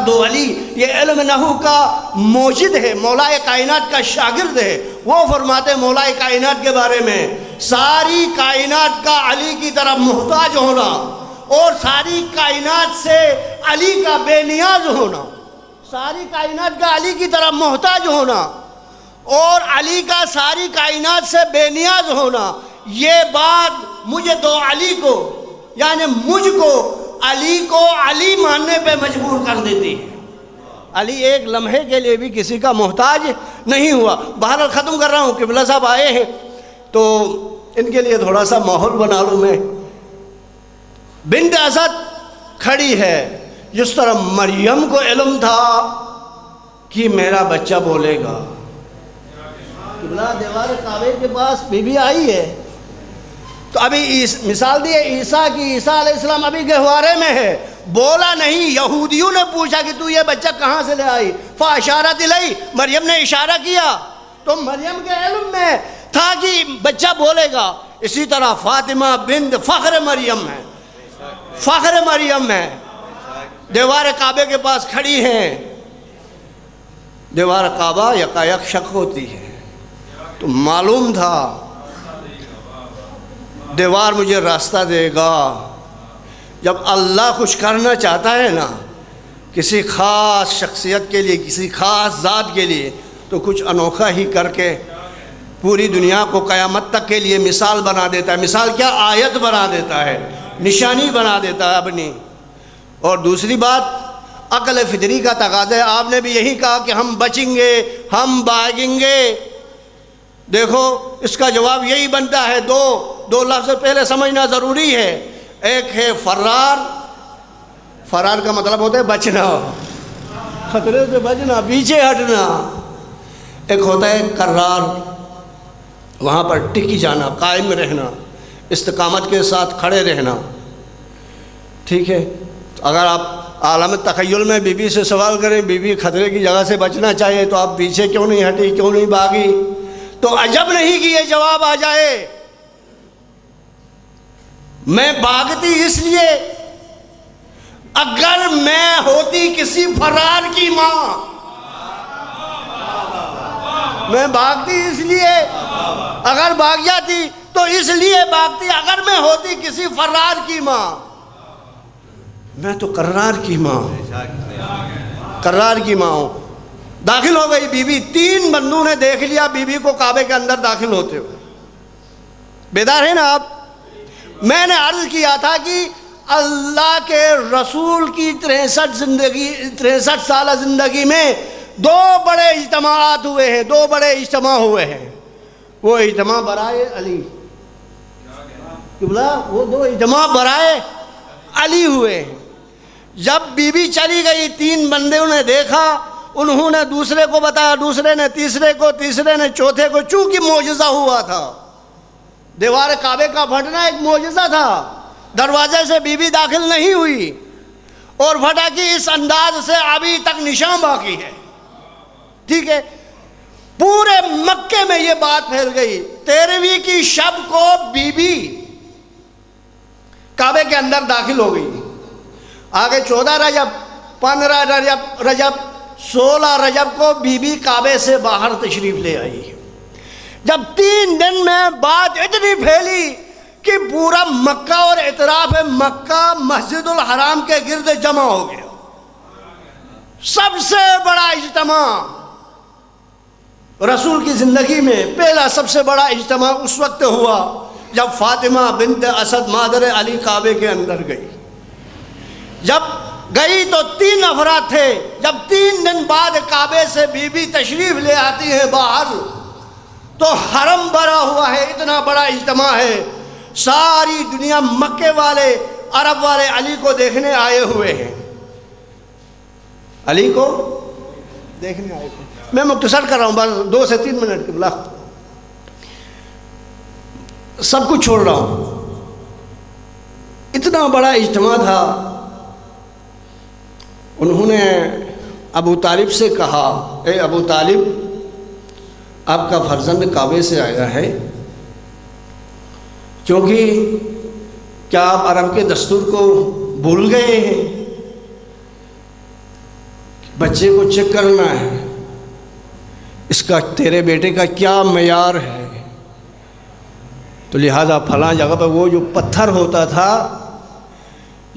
دولی یہ علم نحو کا موجد ہے، مولا کائنات کا شاگرد ہے۔ وہ فرماتے مولا کائنات کے بارے میں، ساری کائنات کا علی کی طرف محتاج ہونا اور ساری کائنات سے علی کا بے نیاز ہونا، ساری کائنات کا علی کی طرف محتاج ہونا اور علی کا ساری کائنات سے بے نیاز ہونا، یہ بات مجھے دو علی کو، یعنی مجھ کو علی کو علی ماننے پہ مجبور کر دیتی ہے۔ علی ایک لمحے کے لیے بھی کسی کا محتاج نہیں ہوا۔ بہرحال ختم کر رہا ہوں، قبلہ صاحب آئے ہیں تو ان کے لیے تھوڑا سا ماحول بنا لوں میں۔ بنت اسد کھڑی ہے، جس طرح مریم کو علم تھا کہ میرا بچہ بولے گا۔ قبلہ دیوار کعبے کے پاس بی بی آئی ہے، تو ابھی مثال دی ہے عیسیٰ کی، عیسیٰ علیہ السلام ابھی گہوارے میں ہے، بولا نہیں۔ یہودیوں نے پوچھا کہ تو یہ بچہ کہاں سے لے آئی؟ فاشارت الیہ، مریم نے اشارہ کیا، تو مریم کے علم میں تھا کہ بچہ بولے گا۔ اسی طرح فاطمہ بنت فخر مریم ہے، فخر مریم ہے، دیوار کعبے کے پاس کھڑی ہیں۔ دیوار کعبہ یکایک شق ہوتی ہے، تو معلوم تھا دیوار مجھے راستہ دے گا۔ جب اللہ کچھ کرنا چاہتا ہے نا کسی خاص شخصیت کے لیے، کسی خاص ذات کے لیے، تو کچھ انوکھا ہی کر کے پوری دنیا کو قیامت تک کے لیے مثال بنا دیتا ہے۔ مثال کیا؟ آیت بنا دیتا ہے، نشانی بنا دیتا ہے اپنی۔ اور دوسری بات عقل فطری کا تقاضا ہے۔ آپ نے بھی یہی کہا کہ ہم بچیں گے، ہم بھاگیں گے۔ دیکھو اس کا جواب یہی بنتا ہے، دو لفظ پہلے سمجھنا ضروری ہے۔ ایک ہے فرار، فرار کا مطلب ہوتا ہے بچنا، خطرے سے بچنا، پیچھے ہٹنا۔ ایک ہوتا ہے کرار، وہاں پر ٹکی جانا، قائم رہنا، استقامت کے ساتھ کھڑے رہنا۔ ٹھیک ہے، اگر آپ عالم تخیل میں بی بی سے سوال کریں بی بی خطرے کی جگہ سے بچنا چاہیے تو آپ پیچھے کیوں نہیں ہٹی، کیوں نہیں بھاگی، تو عجب نہیں کہ یہ جواب آ جائے۔ میں بھاگتی اس لیے، اگر میں ہوتی کسی فرار کی ماں، میں بھاگتی اس لیے اگر بھاگ جاتی تو اس لیے بھاگتی اگر میں ہوتی کسی فرار کی ماں، میں تو قرار کی ماں ہوں، قرار کی ماں ہوں۔ داخل ہو گئی بی بی، 3 بندوں نے دیکھ لیا بی بی کو کعبے کے اندر داخل ہوتے ہوئے۔ بیدار ہیں نا آپ؟ میں نے عرض کیا تھا کہ اللہ کے رسول کی 63 سالہ زندگی میں 2 بڑے اجتماعات ہوئے ہیں، 2 بڑے اجتماع ہوئے ہیں۔ وہ اجتماع برائے علی، وہ 2 اجتماع برائے علی ہوئے ہیں۔ جب بی بی چلی گئی 3 بندوں نے دیکھا، انہوں نے دوسرے کو بتایا، دوسرے نے تیسرے کو، تیسرے نے چوتھے کو، چونکہ معجزہ ہوا تھا، دیوار کعبے کا پھٹنا ایک معجزہ تھا، دروازے سے بی بی داخل نہیں ہوئی اور پھٹا کہ اس انداز سے ابھی تک نشان باقی ہے، ٹھیک ہے۔ پورے مکے میں یہ بات پھیل گئی۔ 13ویں کی شب کو بی بی کعبے کے اندر داخل ہو گئی۔ آگے 14 رجب، 15 رجب، 16 رجب کو بی بی کعبے سے باہر تشریف لے آئی۔ جب 3 دن میں بات اتنی پھیلی کہ پورا مکہ اور اطراف مکہ مسجد الحرام کے گرد جمع ہو گیا۔ سب سے بڑا اجتماع رسول کی زندگی میں، پہلا سب سے بڑا اجتماع اس وقت ہوا جب فاطمہ بنت اسد مادر علی کعبے کے اندر گئی۔ جب گئی تو 3 افراد تھے۔ جب 3 دن بعد کعبے سے بی بی تشریف لے آتی ہے باہر تو حرم بھرا ہوا ہے، اتنا بڑا اجتماع ہے، ساری دنیا، مکے والے، عرب والے علی کو دیکھنے آئے ہوئے ہیں، علی کو دیکھنے آئے ہوئے۔ میں مختصر کر رہا ہوں، بس 2 سے 3 منٹ کے بلا، سب کچھ چھوڑ رہا ہوں۔ اتنا بڑا اجتماع تھا۔ انہوں نے ابو طالب سے کہا، اے ابو طالب، آپ کا فرزند کعبے سے آیا ہے، کیونکہ کیا آپ عرب کے دستور کو بھول گئے ہیں؟ بچے کو چیک کرنا ہے، اس کا تیرے بیٹے کا کیا معیار ہے، تو لہذا فلاں جگہ پہ وہ جو پتھر ہوتا تھا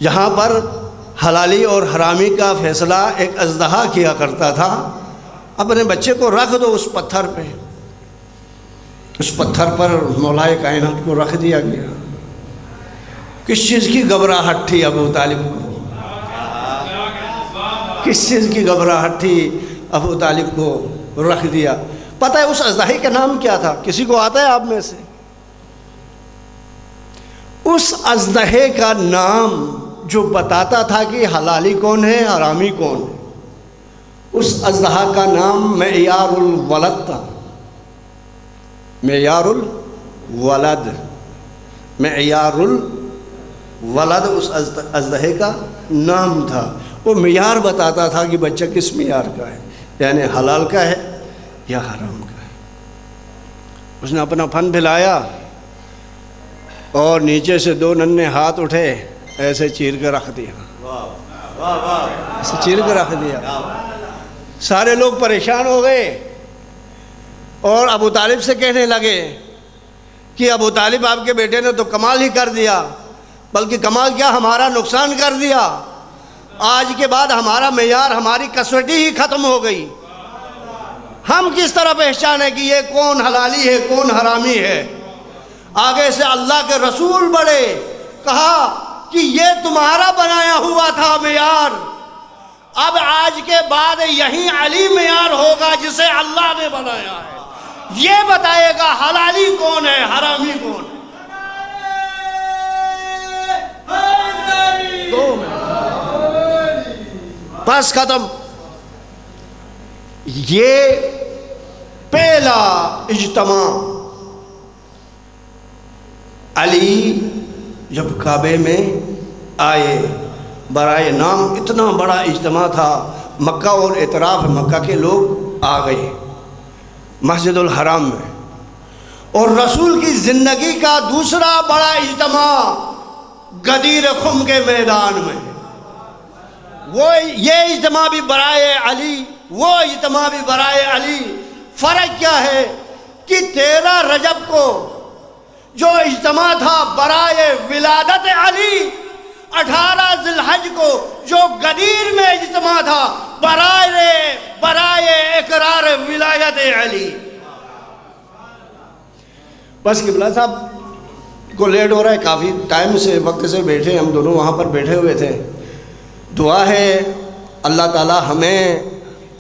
جہاں پر حلالی اور حرامی کا فیصلہ ایک اژدہا کیا کرتا تھا، اپنے بچے کو رکھ دو اس پتھر پہ۔ اس پتھر پر مولائے کائنات کو رکھ دیا گیا۔ کس چیز کی گھبراہٹ تھی ابو طالب کو؟ کس چیز کی گھبراہٹ تھی؟ ابو طالب کو رکھ دیا۔ پتہ ہے اس اژدہے کا نام کیا تھا؟ کسی کو آتا ہے آپ میں سے؟ اس اژدہے کا نام جو بتاتا تھا کہ حلالی کون ہے، حرامی کون ہے، اس اژدہا کا نام معیار الولد تھا۔ معیار الولد، معیار الولد اس اژدہے کا نام تھا۔ وہ معیار بتاتا تھا کہ بچہ کس معیار کا ہے، یعنی حلال کا ہے یا حرام کا ہے۔ اس نے اپنا پھن پھیلایا اور نیچے سے 2 ننھے ہاتھ اٹھے، ایسے چیر کے رکھ دیا، ایسے چیر کے رکھ دیا۔ سارے لوگ پریشان ہو گئے اور ابو طالب سے کہنے لگے کہ ابو طالب، آپ کے بیٹے نے تو کمال ہی کر دیا، بلکہ کمال کیا، ہمارا نقصان کر دیا۔ آج کے بعد ہمارا معیار، ہماری کسوٹی ہی ختم ہو گئی۔ ہم کس طرح پہچانے کہ یہ کون حلالی ہے کون حرامی ہے؟ آگے سے اللہ کے رسول بڑھے، کہا کہ یہ تمہارا بنایا ہوا تھا معیار، اب آج کے بعد یہی علی معیار ہوگا جسے اللہ نے بنایا ہے، یہ بتائے گا حلالی کون ہے حرامی کون ہے۔ بس ختم۔ یہ پہلا اجتماع علی جب کعبے میں آئے برائے نام، اتنا بڑا اجتماع تھا، مکہ اور اطراف مکہ کے لوگ آ گئے مسجد الحرام میں۔ اور رسول کی زندگی کا دوسرا بڑا اجتماع غدیر خم کے میدان میں، وہ یہ اجتماع بھی برائے علی، وہ اجتماع بھی برائے علی۔ فرق کیا ہے کہ 13 رجب کو جو اجتماع تھا برائے ولادت علی، 18 ذی الحج کو جو غدیر میں اجتماع تھا برائے اقرار ولایت علی۔ بس قبلہ صاحب کو لیٹ ہو رہا ہے، کافی ٹائم سے وقت سے بیٹھے، ہم دونوں وہاں پر بیٹھے ہوئے تھے۔ دعا ہے اللہ تعالی ہمیں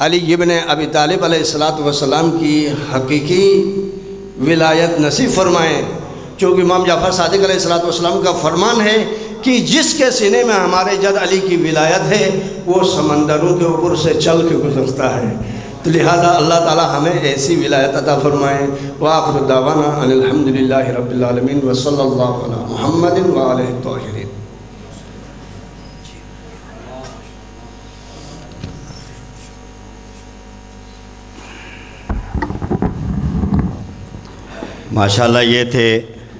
علی ابن ابی طالب علیہ السلام کی حقیقی ولایت نصیب فرمائیں، چونکہ امام جعفر صادق علیہ السلام کا فرمان ہے کہ جس کے سینے میں ہمارے جد علی کی ولایت ہے وہ سمندروں کے اوپر سے چل کے گزرتا ہے، تو لہذا اللہ تعالی ہمیں ایسی ولایت عطا فرمائیں۔ وآخر دعوانا ان الحمدللہ رب العالمین وصلی اللہ علی محمد وآلہ الطاہرین۔ ماشاءاللہ یہ تھے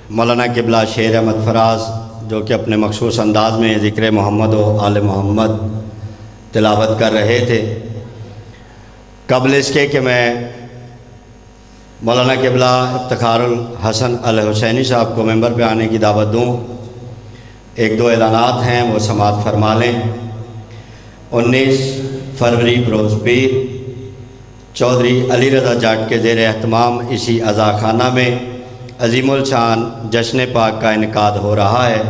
مولانا قبلہ شیر احمد فراز، جو کہ اپنے مخصوص انداز میں ذکر محمد و آل محمد تلاوت کر رہے تھے۔ قبل اس کے کہ میں مولانا قبلہ افتخار الحسن الحسینی صاحب کو ممبر پہ آنے کی دعوت دوں، ایک دو اعلانات ہیں وہ سماعت فرما لیں۔ 19 فروری بروز پیر چودھری علی رضا جاٹ کے زیر اہتمام اسی عزاخانہ میں عظیم الشان جشن پاک کا انعقاد ہو رہا ہے۔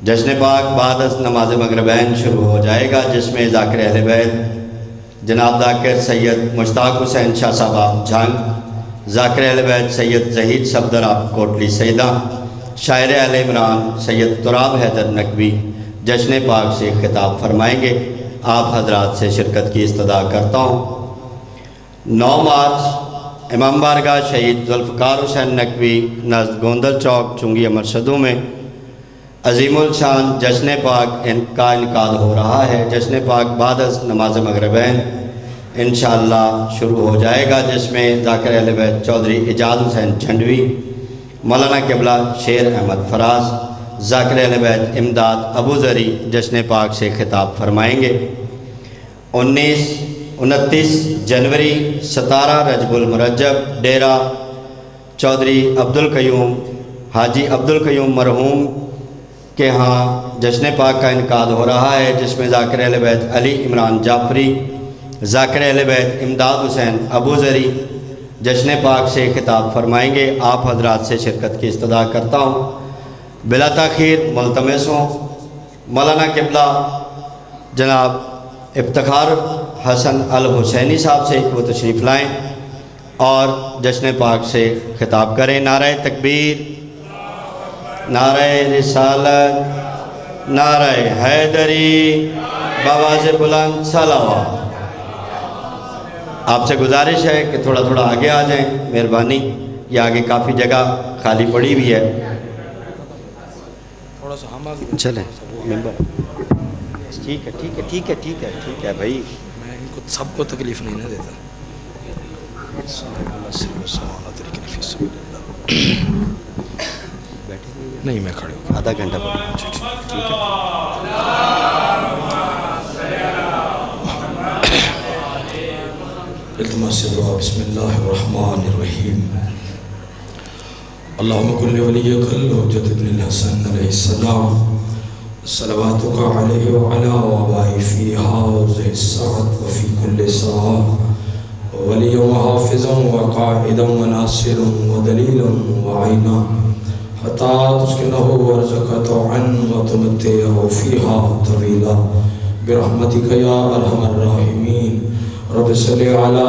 جشن پاک بعد از نماز مغربین شروع ہو جائے گا، جس میں ذاکر اہل بیت جناب ذاکر سید مشتاق حسین شاہ صاحب جھنگ، ذاکر اہل بیت سید زہید صفدر آپ کوٹلی سیدہ، شاعر اہل عمران سید تراب حیدر نقوی جشن پاک سے خطاب فرمائیں گے۔ آپ حضرات سے شرکت کی استدعا کرتا ہوں۔ 9 مارچ امام بارگاہ شہید ذوالفقار حسین نقوی نزد گوندل چوک چنگی امرشدوں میں عظیم الشان جشن پاک کا انعقاد ہو رہا ہے۔ جشن پاک بعد از نماز مغربین انشاءاللہ شروع ہو جائے گا، جس میں ذاکر اہل بیت چودھری اعجاز حسین جھنڈوی، مولانا قبلہ شیر احمد فراز، ذاکر اہل بیت امداد ابو ذری جشن پاک سے خطاب فرمائیں گے۔ 29 جنوری 17 رجب المرجب ڈیرہ چودھری عبدالقیوم حاجی عبدالقیوم مرحوم کے ہاں جشن پاک کا انعقاد ہو رہا ہے، جس میں ذاکر اہل بیت علی عمران جعفری، ذاکر اہل بیت امداد حسین ابو ذری جشن پاک سے خطاب فرمائیں گے۔ آپ حضرات سے شرکت کی استدعا کرتا ہوں۔ بلا تاخیر ملتمس ہوں مولانا قبلہ جناب افتخار حسن الحسینی صاحب سے وہ تشریف لائیں اور جشن پاک سے خطاب کریں۔ نعرہ تکبیر، نعرہ رسالت، نعرہ حیدری، بآواز بلند صلوات۔ آپ سے گزارش ہے کہ تھوڑا تھوڑا آگے آ جائیں، مہربانی، یہ آگے کافی جگہ خالی پڑی بھی ہے۔ چلیں ٹھیک ہے ٹھیک ہے ٹھیک ہے ٹھیک ہے ٹھیک ہے بھائی، میں ان کو سب کو تکلیف نہیں نہ دیتا۔ نہیں میں کھڑے ہوں، آدھا گھنٹہ التماس سے دعا۔ بسم اللہ الرحمن الرحیم۔ اللہم کل ولیک الحجۃ ابن الحسن علیہ السلام صلواتک علیہ وعلا وآبائی فی حاضر الساعت وفی کل ساعت ولی وحافظا وقائدا وناصرا ودلیلا وعینا حتی تسکنہ ورزقت عن وتمتعہ فیہا طویلا برحمتک یا ارحم الراحمین۔ رب صلی علی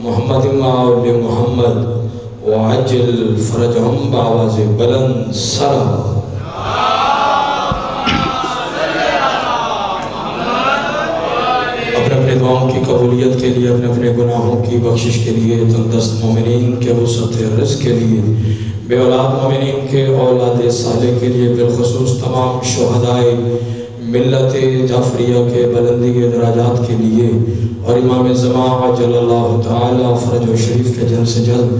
محمد وآل محمد وعجل فرجہم بآواز بلند صلوات۔ اپنے دعاؤں کی قبولیت کے لیے، اپنے گناہوں کی بخشش کے لیے، تندرست مومنین کے وسعت رزق کے لیے، بے اولاد مومنین کے اولاد صالح کے لیے، بالخصوص تمام شہدائے ملت جعفریہ کے بلندی درجات کے لیے، اور امام زمان عجل اللہ تعالی فرج و شریف کے جلد سے جلد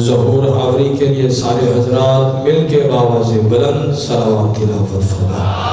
ظہور آوری کے لیے سارے حضرات مل کے بآواز بلند صلوات تلاوت فرمائیں۔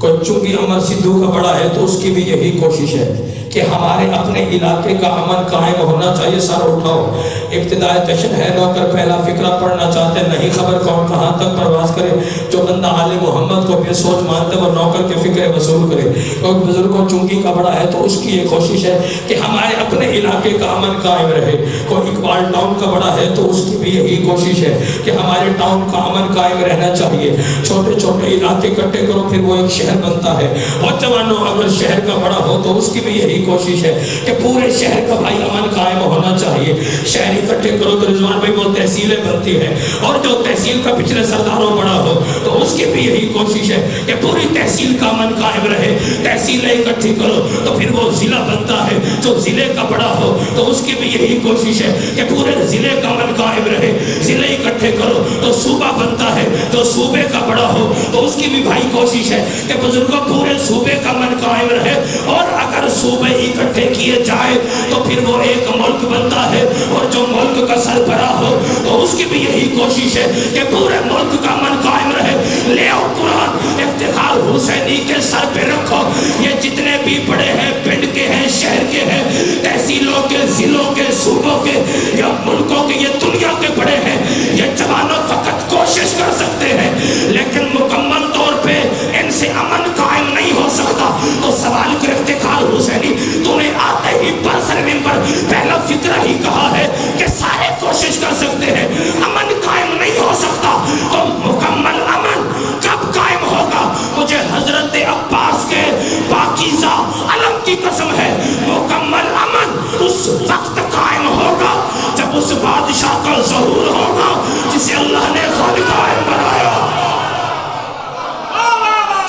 کوئی چونکہ عمر سدھو کا بڑا ہے تو اس کی بھی یہی کوشش ہے کہ ہمارے اپنے علاقے کا امن قائم ہونا چاہیے. سر اٹھاؤ. ابتدائے جشن ہے نوکر پہلا فقرہ پڑھنا چاہتے ہیں, نہیں خبر کون کہاں تک پرواز کرے. جو بندہ آل محمد کو بے سوچ مانتے وہ نوکر کے فکر وصول کرے. کیونکہ بزرگوں چونکی کا بڑا ہے تو اس کی یہ کوشش ہے کہ ہمارے اپنے علاقے کا امن قائم رہے. کوئی اقبال ٹاؤن کا بڑا ہے تو اس کی بھی یہی کوشش ہے کہ ہمارے ٹاؤن کا امن قائم رہنا چاہیے. چھوٹے چھوٹے علاقے اکٹھے کرو پھر وہ ایک شہر بنتا ہے. اور جوانوں اگر شہر کا بڑا ہو تو اس کی بھی یہی کوشش ہے کہ پورے شہر کا بھائی امن قائم ہونا چاہیے. شہر اکٹھے کرو تو رضوان بھائی وہ تحصیلیں بنتی ہیں, اور جو تحصیل کا پچھلے سرداروں بڑا ہو تو اس کی بھی یہی کوشش ہے کہ پوری تحصیل کا امن قائم رہے. تحصیلیں اکٹھی کرو تو پھر وہ ضلع بنتا ہے. جو ضلع کا بڑا ہو تو اس کی بھی یہی کوشش ہے کہ پورے ضلع کا امن قائم رہے. ضلع اکٹھے کرو تو صوبہ بنتا ہے. جو صوبے کا بڑا ہو تو اس کی بھی بھائی کوشش ہے کہ بزرگوں پورے صوبے کا امن قائم رہے. اور اگر صوبے اکٹھے کیے جائے تو پھر وہ ایک ملک بنتا ہے. اور جو ملک کا سربراہ ہو تو اس کی بھی یہی کوشش ہے کہ پورے ملک کا امن قائم رہے. لے آؤ قرآن, افتخار حسینی کے سر پہ رکھو. یہ جتنے بھی بڑے ہیں, پنڈ کے ہیں, شہر کے ہیں, تحصیلوں کے, ضلعوں کے, صوبوں کے یا ملکوں کے, یہ دنیا کے بڑے ہیں. یہ جوانوں فقط کوشش کر سکتے ہیں لیکن مکمل طور پہ ان سے امن قائم نہیں ہو سکتا. تو سوال کر افتخار حسینی, تو نے آتے ہی برسر ممبر پہلا فکرہ ہی کہا ہے کہ سارے کوشش کر سکتے ہیں, امن قائم نہیں ہو سکتا. تو مکمل امن کب قائم ہوگا؟ مجھے حضرت عباس کے پاکیزہ علم کی قسم ہے, مکمل امن اس وقت قائم ہوگا جب اس بادشاہ کا ظہور ہوگا جسے اللہ نے خالق قائم بنایا.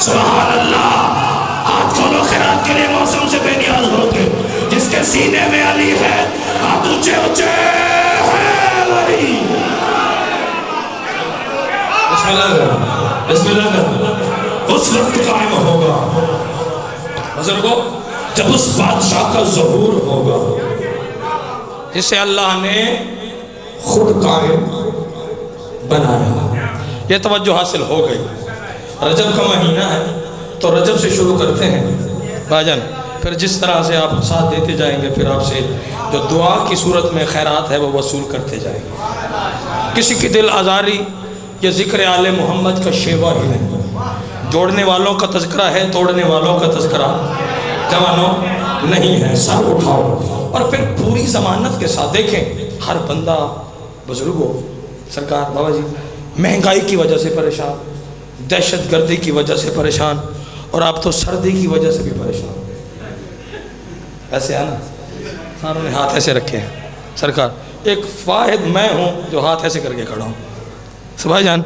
سبحان اللہ. ہاتھ کھولو خیرات کے لیے موسم سے بے نیاز ہو کے. جس کے سینے میں علی ہے ہاتھ اونچے اونچے ہے ولی. بسم اللہ بسم اللہ. اس وقت قائم ہوگا بزرگوں جب اس بادشاہ کا ظہور ہوگا جسے اللہ نے خود قائم بنایا. یہ توجہ حاصل ہو گئی. رجب کا مہینہ ہے تو رجب سے شروع کرتے ہیں بھاجن. پھر جس طرح سے آپ ساتھ دیتے جائیں گے پھر آپ سے جو دعا کی صورت میں خیرات ہے وہ وصول کرتے جائیں گے. کسی کی دل آزاری یہ ذکر آل محمد کا شیوا ہی نہیں. جوڑنے والوں کا تذکرہ ہے, توڑنے والوں کا تذکرہ جوانوں نہیں ہے. سر اٹھاؤ اور پھر پوری ضمانت کے ساتھ دیکھیں. ہر بندہ بزرگوں سرکار بابا جی مہنگائی کی وجہ سے پریشان, دہشت گردی کی وجہ سے پریشان, اور آپ تو سردی کی وجہ سے بھی پریشان. ایسے ہے نا, ساروں نے ہاتھ ایسے رکھے ہیں. سرکار ایک واحد میں ہوں جو ہاتھ ایسے کر کے کھڑا ہوں. بھائی جان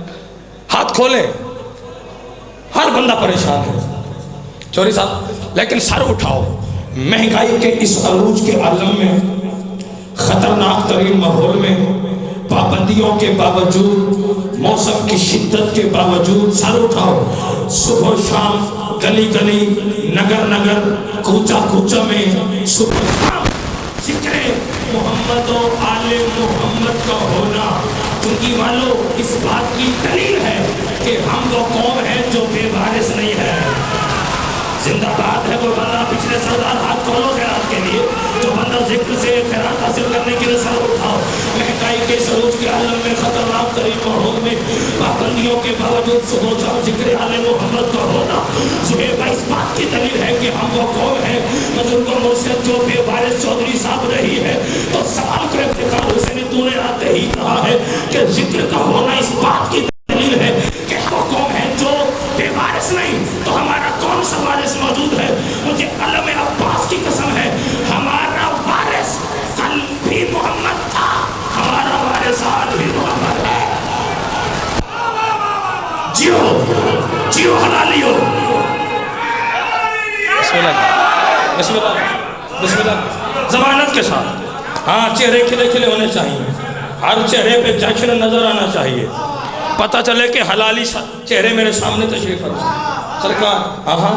ہاتھ کھولیں. ہر بندہ پریشان ہے چوری صاحب, لیکن سر اٹھاؤ. مہنگائی کے اس عروج کے عالم میں, خطرناک ترین ماحول میں, پابندیوں کے باوجود, موسم کی شدت کے باوجود سر اٹھاؤ. صبح و شام گلی گلی, نگر نگر, کوچہ کوچہ میں صبح شام ذکر محمد و آل محمد کا ہونا. چونکہ والو اس بات کی دلیل ہے کہ ہم وہ قوم ہیں جو بے وارث نہیں ہے. زندہ باد ہے وہ بندہ پچھلے سردار ہاتھ کھولو خیرات کے لیے. جو بندہ ذکر سے خیرات حاصل کرنے کے لیے سر اٹھاؤ. مہنگائی کے سروج کے عالم میں, خطرناک ترین ماحول میں, پابندیوں کے باوجود صبح شام ذکر آل محمد کا ہونا. زہیب اس بات کی دلیل ہے کہ ہم وہ قوم ہیں بزرگ و مرشد جو بے وارث چودھری صاحب رہی ہے. تو سوال کو افتخار حسینی تو نے آتے ہی کہا ہے کہ ذکر کا ہونا اس بات کی دلیل ہے کہ ہم وہ قوم ہیں جو بے وارث نہیں. تو ہمارا کون سا وارث موجود ہے؟ مجھے علم عباس کی قسم ہے ہمارا وارث کل بھی محمد تھا, ہمارا وارث آج بھی محمد ہے. جیو جیو حلالیو. بسم اللہ بسم اللہ بسم اللہ. ضمانت کے ساتھ. ہاں چہرے کھلے کھلے ہونے چاہیے. ہر چہرے پہ جشن نظر آنا چاہیے. پتہ چلے کہ حلالی چہرے میرے سامنے تشریف فرما. سرکار ہاں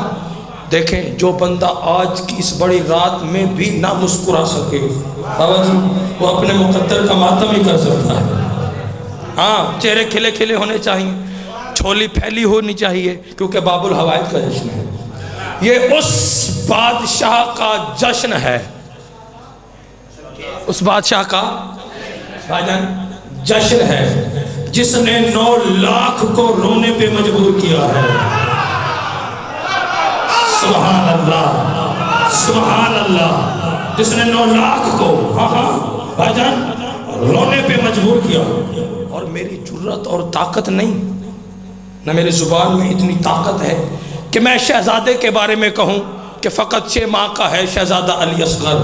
دیکھیں جو بندہ آج کی اس بڑی رات میں بھی نہ مسکرا سکے بابا جی وہ اپنے مقدر کا ماتم ہی کر سکتا ہے. ہاں چہرے کھلے کھلے ہونے چاہیے. ہولی پھیلی ہونی چاہیے، کیونکہ باب الحوائج کا جشن ہے، یہ اس بادشاہ کا جشن ہے، اس بادشاہ کا جشن ہے جس نے 9 لاکھ کو رونے پہ مجبور کیا ہے۔ سبحان اللہ، سبحان اللہ، جس نے 9 لاکھ کو بھائی جان رونے پہ مجبور کیا۔ اور میری جرت اور طاقت نہیں، نہ میری زبان میں اتنی طاقت ہے کہ میں شہزادے کے بارے میں کہوں کہ فقط 6 ماہ کا ہے شہزادہ علی اصغر۔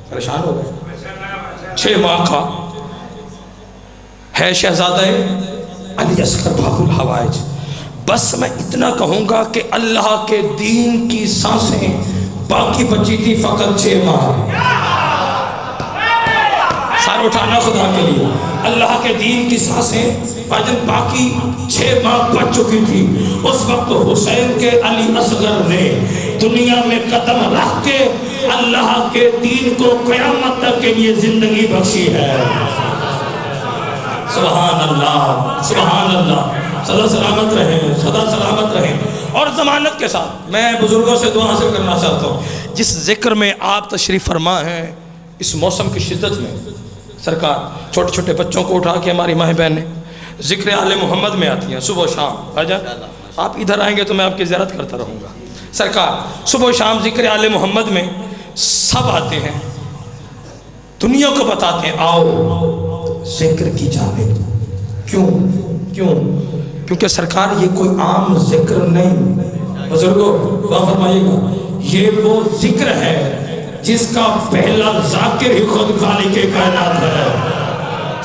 پریشان ہو گئے، 6 ماہ کا ہے شہزادہ علی اصغر باب الحوائج۔ بس میں اتنا کہوں گا کہ اللہ کے دین کی سانسیں باقی بچی تھی فقط 6 ماہ۔ سار اٹھانا خدا کے لیے، اللہ کے دین کی سانسیں باقی 6 ماہ بچ چکی تھی۔ اس وقت حسین کے علی اصغر نے دنیا میں قدم رکھ کے اللہ کے دین کو قیامت تک کے لیے زندگی بخشی ہے۔ سبحان اللہ، سبحان اللہ، سدا سلامت رہیں، سدا سلامت رہیں۔ اور ضمانت کے ساتھ میں بزرگوں سے دعا حاصل کرنا چاہتا ہوں، جس ذکر میں آپ تشریف فرما ہیں اس موسم کی شدت میں، سرکار چھوٹے چھوٹے بچوں کو اٹھا کے ہماری ماں بہنیں ذکر آل محمد میں آتی ہیں صبح و شام۔ آجا آپ ادھر آئیں گے تو میں آپ کی زیارت کرتا رہوں گا۔ سرکار صبح و شام ذکر آل محمد میں سب آتے ہیں، دنیا کو بتاتے ہیں آؤ ذکر کی جانب۔ کیونکہ سرکار یہ کوئی عام ذکر نہیں، بزرگوں دعا فرمائیے گا، یہ وہ ذکر ہے جس کا پہلا ذاکر ہی خود خالق کائنات ہے۔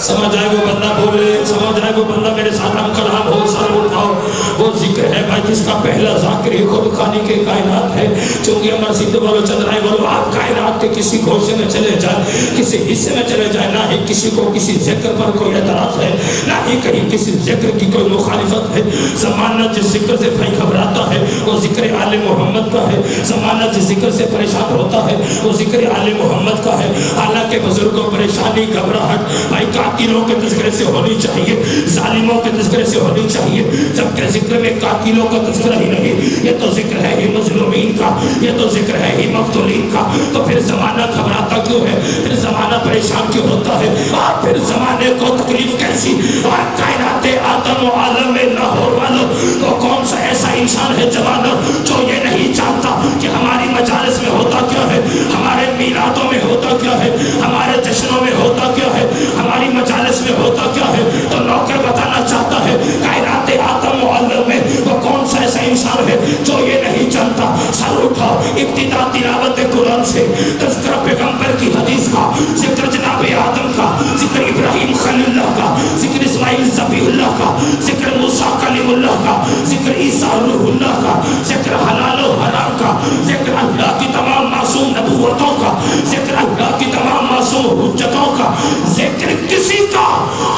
سمجھ آئے وہ بندہ بولے، سمجھ آئے وہ بندہ میرے ساتھ ہم کلام ہو، سر اٹھاؤ۔ وہ ذکر ہے بھائی جس کا پہلا ذاکر ہی خود خالق کائنات ہے۔ چونکہ امر سدھ بولو چندرائے بولو، آپ کائنات کے کسی گوشے میں چلے جائیں، کسی حصے میں چلے جائیں، نہ ہی کسی کو کسی ذکر پر کوئی اعتراض ہے، نہ ہی کہیں کسی ذکر کی کوئی مخالفت ہے۔ زمانہ جس ذکر سے بھائی گھبراتا ہے وہ ذکر آل محمد کا ہے، زمانہ جس ذکر سے پریشان ہوتا ہے وہ ذکر آل محمد کا ہے۔ حالانکہ بزرگوں پریشانی گھبراہٹ بھائی قاتلوں کے تذکرے سے ہونی چاہیے، ظالموں کے تذکرے سے ہونی چاہیے، جبکہ ذکر میں قاتلوں کا تذکرہ ہی نہیں۔ یہ تو ذکر ہے ہی مظلومین کا، یہ تو ذکر ہے ہی مقتولین کا۔ تو پھر زمانہ گھبراتا کیوں ہے؟ پھر زمانہ پریشان کیوں ہوتا ہے؟ اور پھر زمانے کو تکلیف کیسی؟ اور کائنات آدم و عالم لاہور والوں تو کون سا ایسا انسان ہے جوانوں جو یہ نہیں جانتا کہ ہماری مجالس میں ہوتا کیا ہے، ہمارے میلادوں میں ہوتا کیا ہے، ہمارے جشنوں میں ہوتا کیا ہے، ہماری مجالس میں ہوتا کیا ہے؟ تو نوکر بتانا چاہتا ہے کائنات آدم و عالم میں وہ کون سا ایسا انسان ہے جو یہ نہیں جانتا۔ سر اٹھاؤ، ابتدا تلاوت قرآن سے، تذکرہ پیغمبر کی حدیث کا، ذکر جناب آدم کا، ذکر ابراہیم خلیل اللہ کا، ذکر اسماعیل ذبیح اللہ کا، ذکر موسیٰ کلیم اللہ کا، ذکر عیسیٰ روح اللہ کا، ذکر حلال و حرام کا، ذکر اللہ کی تمام معصوم نبوتوں کا، ذکر اللہ کی تمام معصوم حجتوں کا، ذکر کسی کا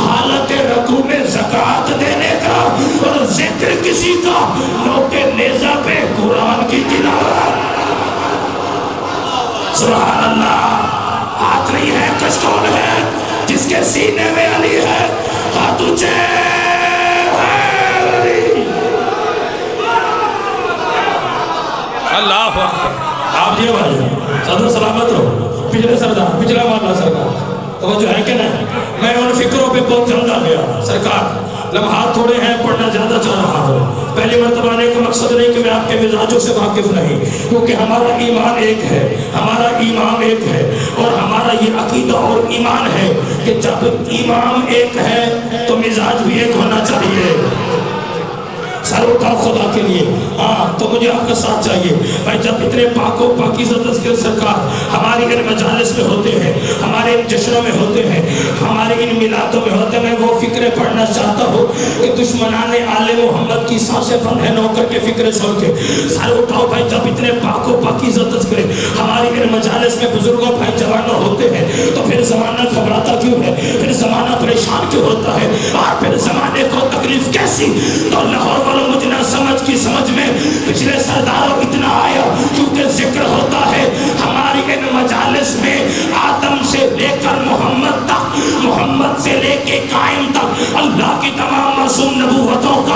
حالت رکوع میں زکوٰۃ دینے کا، اور ذکر کسی کا نوکے نیزہ پہ قرآن کی تلاوت۔ سبحان اللہ، ہاتھ نہیں ہے کشکول ہے جس کے سینے میں علی ہے، ہاتھ اونچے اللہ اکبر۔ آپ جی بھائی صدر سلامت رہو، پچھلے سردار پچھلا مارنا سرکار توجہ ہے کہ نہیں؟ میں ان فکروں پہ بہت جلد آ گیا سرکار، لمحات تھوڑے ہیں، پڑھنا زیادہ چاہ رہا ہوں۔ پہلی مرتبہ آنے کا مقصد نہیں کہ میں آپ کے مزاجوں سے واقف نہیں، کیونکہ ہمارا ایمان ایک ہے، ہمارا امام ایک ہے، اور ہمارا یہ عقیدہ اور ایمان ہے کہ جب امام ایک ہے تو مزاج بھی ایک ہونا چاہیے۔ سر اٹھاؤ خدا کے لیے، ہاں تو مجھے آپ کا ساتھ چاہیے بھائی۔ جب اتنے پاک و پاکیزہ تذکر سرکار ہماری ان مجالس میں ہوتے ہیں، ہمارے ان جشنوں میں ہوتے ہیں، ہمارے ان میلادوں میں ہوتے ہیں، میں وہ فکریں پڑھنا چاہتا ہوں کہ دشمنان آل محمد کی سانسیں بند ہے نوکر کے فکریں سن کے۔ سر اٹھاؤ بھائی، جب اتنے پاک و پاکیزہ تذکرے ہماری ان مجالس میں بزرگوں بھائی جوانوں ہوتے ہیں تو پھر زمانہ گھبراتا کیوں ہے؟ پھر زمانہ پریشان کیوں ہوتا ہے؟ اور پھر زمانے کو تکلیف کیسی؟ تو لاہور مجھے نہ سمجھ کی سمجھ میں پچھلے سرداروں اتنا آیا کیونکہ ذکر ہوتا ہے ہماری ان مجالس میں آدم سے لے کر محمد تک، محمد سے لے کے قائم تک اللہ کی تمام معصوم نبوتوں کا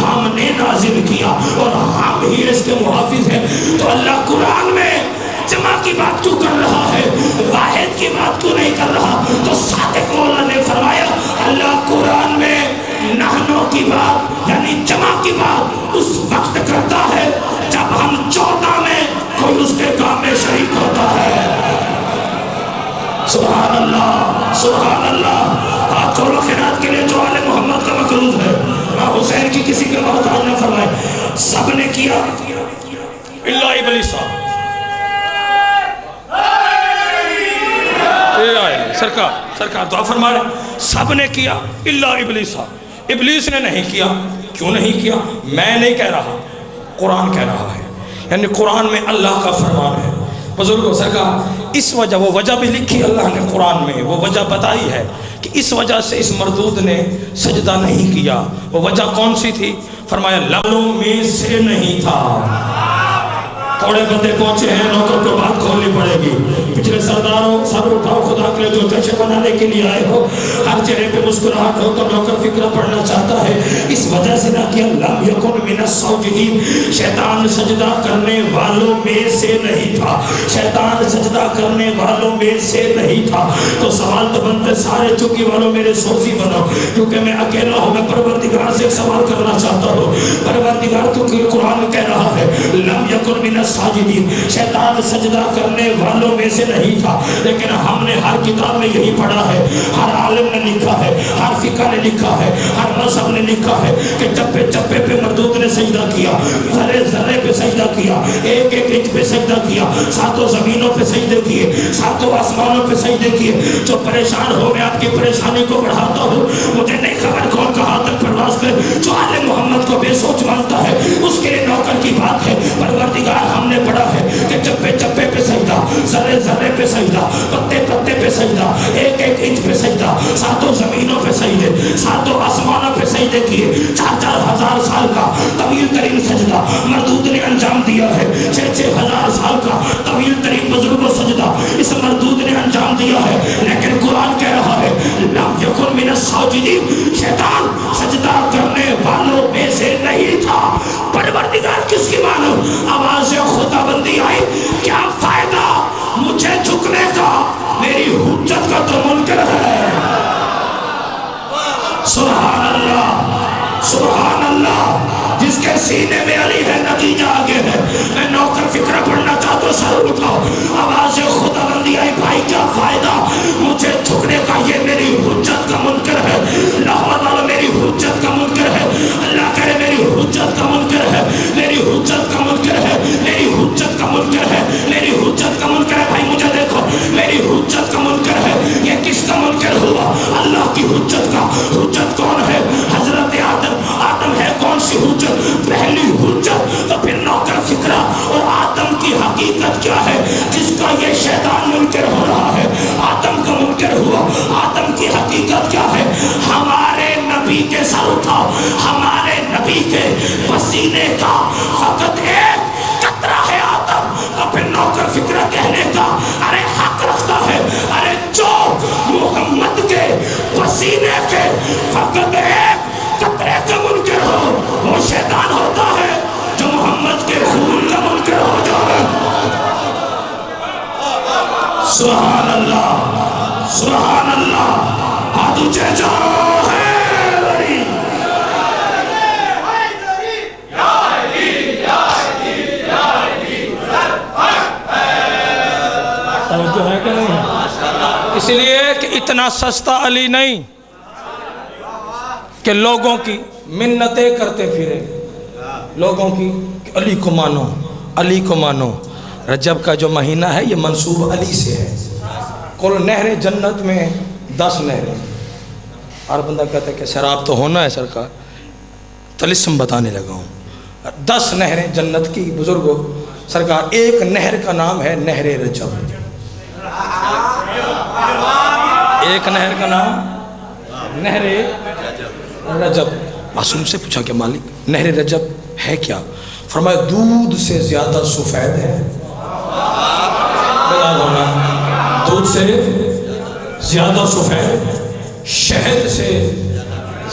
ہم نے نازل کیا اور ہم ہی اس کے محافظ ہیں۔ تو اللہ قرآن میں جمع کی بات کیوں کر رہا ہے، واحد کی بات کیوں نہیں کر رہا؟ تو صادق مولا نے فرمایا اللہ قرآن میں نحنوں کی بات یعنی جمع کی بات اس وقت کرتا ہے جب ہم 14 میں کوئی اس کے کام میں شریک ہوتا ہے۔ سبحان اللہ، سبحان اللہ۔ آپ کو خیرات کے لیے جو آل محمد کا مقروض ہے، امام حسین کی کسی کے محتاج نہ فرمائے۔ سب نے کیا الا ابلیس۔ سرکار دعا فرما رہے، سب نے کیا الا ابلیس، ابلیس نے نہیں کیا۔ کیوں نہیں کیا؟ میں نہیں کہہ رہا، قرآن کہہ رہا ہے، یعنی قرآن میں اللہ کا فرمان ہے۔ بزرگوں سرکار اس وجہ، وہ وجہ بھی لکھی اللہ نے قرآن میں، وہ وجہ بتائی ہے کہ اس وجہ سے اس مردود نے سجدہ نہیں کیا۔ وہ وجہ کون سی تھی؟ فرمایا لالوں میں سے نہیں تھا۔ تھوڑے بندے پہنچے ہیں، نوکر کو بات کھولنی پڑے گی۔ پچھلے سرداروں سر اٹھاؤ خدا کے جو جشن منانے کے لیے آئے ہو، ہر چہرے پہ مسکراہٹ ہو تو نوکر فکر پڑھنا چاہتا ہے۔ اس وجہ سے نہ کیا لم یکن من الساجدین، شیطان سجدہ کرنے والوں میں سے نہیں تھا، شیطان سجدہ کرنے والوں میں سے نہیں تھا۔ تو سوال تو بنتے سارے چکی والوں میرے سوزی بنو، کیونکہ میں اکیلا ہوں۔ میں پروردگار سے سوال کرنا چاہتا ہوں، پروردگار کیونکہ قرآن کہہ رہا ہے لم یکن من الساجدین، شیطان سجدہ کرنے والوں میں سے نہیں تھا۔ لیکن ہم نے ہر کتاب میں یہی پڑھا ہے، ہر عالم نے لکھا ہے، ہر فقہ نے لکھا ہے، ہر مذہب نے لکھا ہے کہ چپے چپے پہ مردود نے سجدہ کیا، ذرے ذرے پہ سجدہ کیا، ایک ایک انچ پہ سجدہ کیا، ساتوں زمینوں پہ سجدے کیے، ساتوں آسمانوں پہ سجدے کیے۔ جو پریشان ہو میں آپ کی پریشانی کو بڑھاتا ہوں، مجھے نہیں خبر کون کہاں تک پرواز کرے، جو آل محمد کو بے سوچ مانتا ہے اس کے لیے نوکر کی بات ہے۔ پروردگار ہم نے پڑھا ہے کہ چپے چپے پہ سجدہ، ذرے ذرے پہ سجدہ، پتے پتے پہ سجدہ، ایک ایک انچ پہ سجدہ، ساتوں زمینوں پہ سجدے، ساتوں آسمانوں پہ سجدے کیے۔ 4,000 سال کا طویل ترین سجدہ مردود نے انجام دیا ہے، 6,000 سال کا طویل ترین بزرگ سجدہ اس مردود نے انجام دیا ہے۔ لیکن قرآن کہہ رہا ہے لم یکن من الساجدین، شیطان سجدہ کرنے والوں میں سے نہیں تھا۔ پروردگار کس کی مانو؟ آواز خدا بندی آئی، کیا فائدہ مجھے جھکنے کا، میری حجت کا تو منکر ہے۔ سبحان اللہ، سبحان اللہ۔ جس کے سینے میں علی ہے نتیجہ آگے ہے۔ میں نوکر فکر پڑھنا چاہتا ہوں، سر اٹھاؤ، آواز خدا بندی آئی، بھائی کیا فائدہ مجھے جھکنے کا، یہ میری حجت کا منکر ہے۔ لاہور والا میری حجت کا منکر ہے، اللہ کرے میری حجت کا منکر ہے، میری حجت کا منکر ہے، میری حجت کا منکر ہے، میری حجت کا منکر ہے۔ بھائی مجھے دیکھو، میری حجت کا منکر ہے۔ یہ کس کا منکر ہوا؟ اللہ کی حجت کا۔ حجت کون ہے؟ حضرت آدم۔ آدم ہے کون سی حجت؟ پہلی حجت۔ تو پھر نوکر فکرہ اور آدم کی حقیقت کیا ہے جس کا یہ شیطان منکر ہو رہا ہے؟ آدم کا منکر ہوا، آدم کی حقیقت کیا ہے؟ ہمارے نبی کے سر اٹھاؤ، ہمارے نبی کے پسینے کا فقط ایک قطرہ ہے آدم۔ تو پھر نوکر فکرہ کہنے کا ارے حق رکھتا ہے، ارے جو محمد کے پسینے کے فقط ایک قطرے کا منکر ہو وہ شیطان ہوتا ہے، جو محمد کے خون کا منکر ہو جائے۔ سبحان اللہ، سبحان اللہ۔ ہاتھ اونچے جاؤ ہے اس لیے کہ اتنا سستا علی نہیں کہ لوگوں کی منتیں کرتے پھرے، لوگوں کی علی کو مانو، علی کو مانو۔ رجب کا جو مہینہ ہے یہ منسوب علی سے ہے۔ کل نہر جنت میں 10 نہریں۔ اور بندہ کہتا ہے کہ شراب تو ہونا ہے سرکار، طلسم بتانے لگا ہوں۔ 10 نہریں جنت کی بزرگوں سرکار، ایک نہر کا نام ہے نہر رجب۔ ایک نہر کا نام نہر رجب۔ معصوم سے پوچھا کہ مالک نہر رجب ہے کیا؟ فرمایا دودھ سے زیادہ سفید ہے۔ دودھ سے زیادہ سفید، شہد سے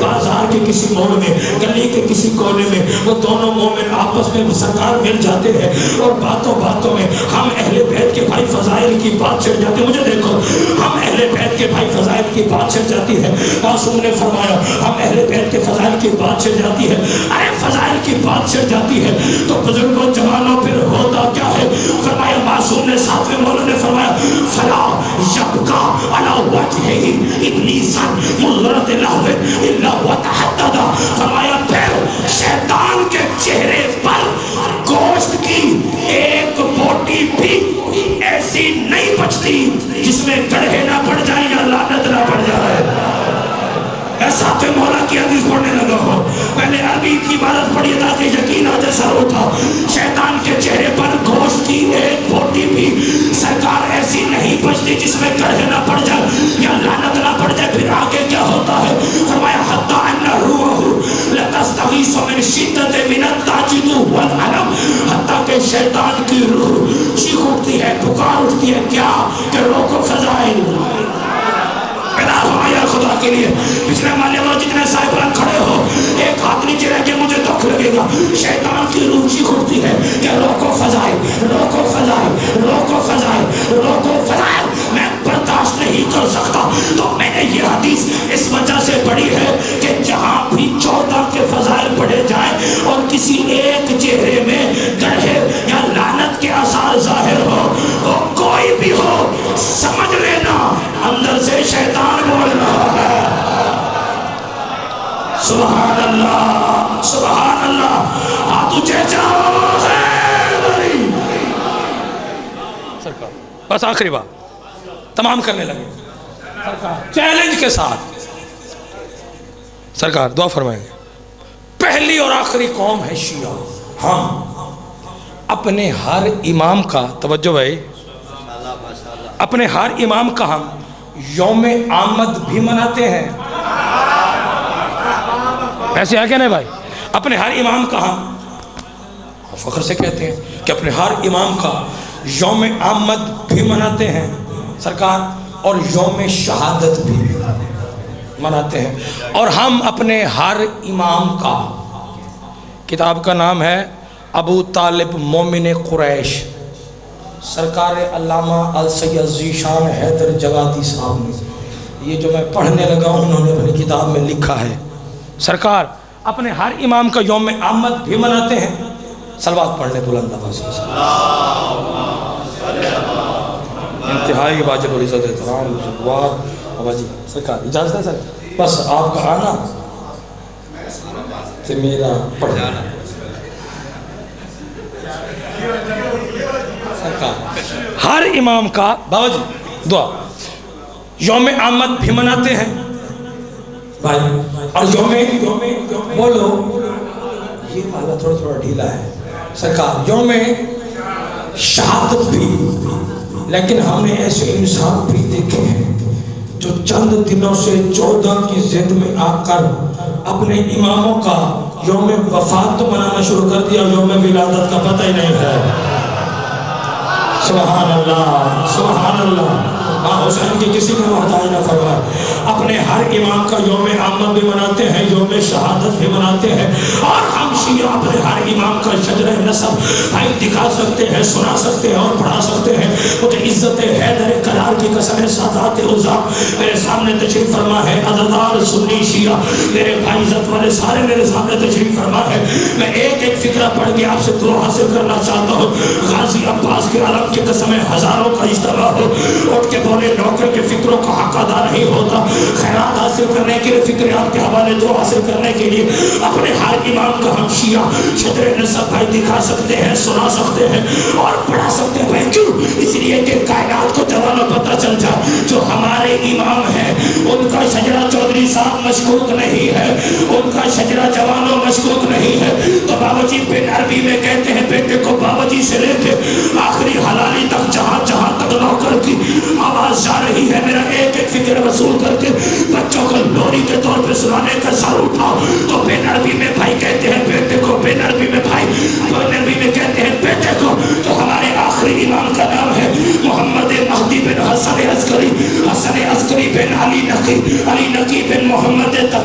بازار کے کسی موڑ میں, گلی کے کسی کونے میں, وہ دونوں مومن آپس میں سرکار مل جاتے ہیں اور باتوں باتوں میں ہم اہل بیت کے بھائی فضائل کی بات چھڑ جاتی ہے. مجھے دیکھو, ہم اہل بیت کے بھائی فضائل کی بات چھڑ جاتی ہے. معصوم نے فرمایا ہم اہل بیت کے فضائل کی بات چھڑ جاتی ہے. ارے فضائل کی بات چھڑ جاتی ہے تو بزرگوں جوانوں پھر ہوتا کیا ہے؟ فرمایا معصوم نے ساتویں مولا نے فرمایا فلا یبقا علی وجہہ ابلیسا ملرت لہو الا وتحدد. فرمایا پھر شیطان کے چہرے پر گوشت کی ایک بوٹی بھی ایسی نہیں بچتی جس میں گڑھے نہ پڑ جائیں یا لعنت نہ پڑ جائے. ساتھ مولا کی حدیث پڑھنے لگا ہو, پہلے عربی کی عبارت پڑھی تاکہ یقین آ جیسا ہوتا. شیطان کے چہرے پر گوشت کی ایک بوٹی بھی سرکار ایسی نہیں بچتی جس میں گڑھے نہ پڑ جائے یا لعنت نہ پڑ جائے. پھر آگے کیا ہوتا ہے؟ فرمایا حتی ان روحہ لتستغیث من شدت من التعجد والعلم. حتیٰ کہ شیطان کی روح چیخ اٹھتی ہے, پکار اٹھتی ہے, کیا کہ روکو فضائل. خدا کے لیے پچھلے ماننے والوں جتنے صاحبان کھڑے ہو, ایک ہاتھ نیچے رہ کے مجھے دکھ لگے گا. شیطان کی روح چیخ اٹھتی ہے کہ روکو فضائل, روکو فضائل, روکو فضائل, روکو فضائل. میں برداشت نہیں کر سکتا. تو میں نے یہ حدیث اس وجہ سے پڑھی ہے کہ جہاں بھی 14 کے فضائل پڑھے جائیں اور کسی ایک چہرے میں گڑھے یا لعنت کے آثار ظاہر ہو, وہ کوئی بھی ہو, سمجھ لینا اندر سے شیطان بول رہا ہے. سبحان اللہ, سبحان اللہ. ہاتھ اونچے جاؤ سرکار. بس آخری بات تمام کرنے لگے سرکار چیلنج کے ساتھ. سرکار دعا فرمائیں گے. پہلی اور آخری قوم ہے شیعہ. ہم اپنے ہر امام کا, توجہ بھائی, اپنے ہر امام کا ہم یوم آمد بھی مناتے ہیں. ایسے ہے کیا نہیں بھائی؟ اپنے ہر امام کا ہم فخر سے کہتے ہیں کہ اپنے ہر امام کا یوم آمد بھی مناتے ہیں سرکار, اور یوم شہادت بھی مناتے ہیں. اور ہم اپنے ہر امام کا, کتاب کا نام ہے ابو طالب مومن قریش, سرکار علامہ السید ذیشان حیدر جوادی صاحب نے, یہ جو میں پڑھنے لگا انہوں نے اپنی کتاب میں لکھا ہے. سرکار اپنے ہر امام کا یوم آمد بھی مناتے ہیں. صلوات پڑھنے بلند آواز سے. انتہائی واجب العزت احترام جی. سرکار اجازت ہے سر, بس آپ کا آنا سے میرا پڑھنا. ہر امام کا بابا جی دعا یوم آمد بھی مناتے ہیں بھائی. اور یوم بولو, یہ والا تھوڑا تھوڑا ڈھیلا ہے سرکار. یوم شہادت بھی, لیکن ہم نے ایسے انسان بھی دیکھے ہیں جو چند دنوں سے 14 کی ضد میں آ کر اپنے اماموں کا یوم وفات تو منانا شروع کر دیا, یوم ولادت کا پتہ ہی نہیں ہے. سبحان اللہ, سبحان اللہ. حسین کی کسی نے محتاج نہ فرمائے. اپنے ہر امام کا یوم آمد بھی مناتے ہیں, یوم شہادت بھی مناتے ہیں. اور ہم شیعہ اپنے ہر امام کا شجرہ نسب بھائی دکھا سکتے ہیں, سنا سکتے ہیں اور پڑھا سکتے ہیں. مجھے عزت حیدر کرار کی قسم سادات عزا میرے سامنے تشریف فرما ہے. عزادار سنی شیعہ میرے بھائی عزت والے سارے میرے سامنے تشریف فرما ہے. میں ایک ایک فکرہ پڑھ کے آپ سے دعا حاصل کرنا چاہتا ہوں. غازی عباس کے عالم کی قسم ہزاروں کا اجتماع ہو, اٹھ کے بولے نوکر کے فکروں کا حق ادا نہیں ہوتا. خیرات حاصل کرنے کے لیے, فکریات کے حوالے دعا حاصل کرنے کے لیے اپنے ہر امام کا ہم شیعہ شجرہ نسب بھائی دکھا سکتے ہیں, سنا سکتے ہیں اور پڑھا سکتے ہیں. بھائی کیوں؟ اس لیے کہ کائنات کو جوانوں پتہ چل جائے جو ہمارے امام ہیں ان کا شجرہ چودھری صاحب مشکوک نہیں ہے, ان کا شجرہ جوانوں مشکوک نہیں ہے. تو بابا جی بن عربی میں کہتے ہیں بیٹے کو بابا جی سے لے کے آخری حلالی تک جہاں جہاں تک نوکر کی آواز جا رہی ہے, میرا ایک ایک فکر وصول کر کے بچوں کو لوری کے طور پہ سنانے کا سر اٹھاؤ. تو بن عربی میں بھائی کہتے ہیں بیٹے کو, بن عربی میں بھائی, بن عربی میں کہتے ہیں بیٹے کو. تو ہمارے آخری امام کا نام ہے محمد مہدی بن حسن عسکری, حسن عسکری بن علی نقی, علی نقی بن محمد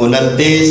29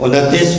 29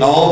9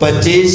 25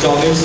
24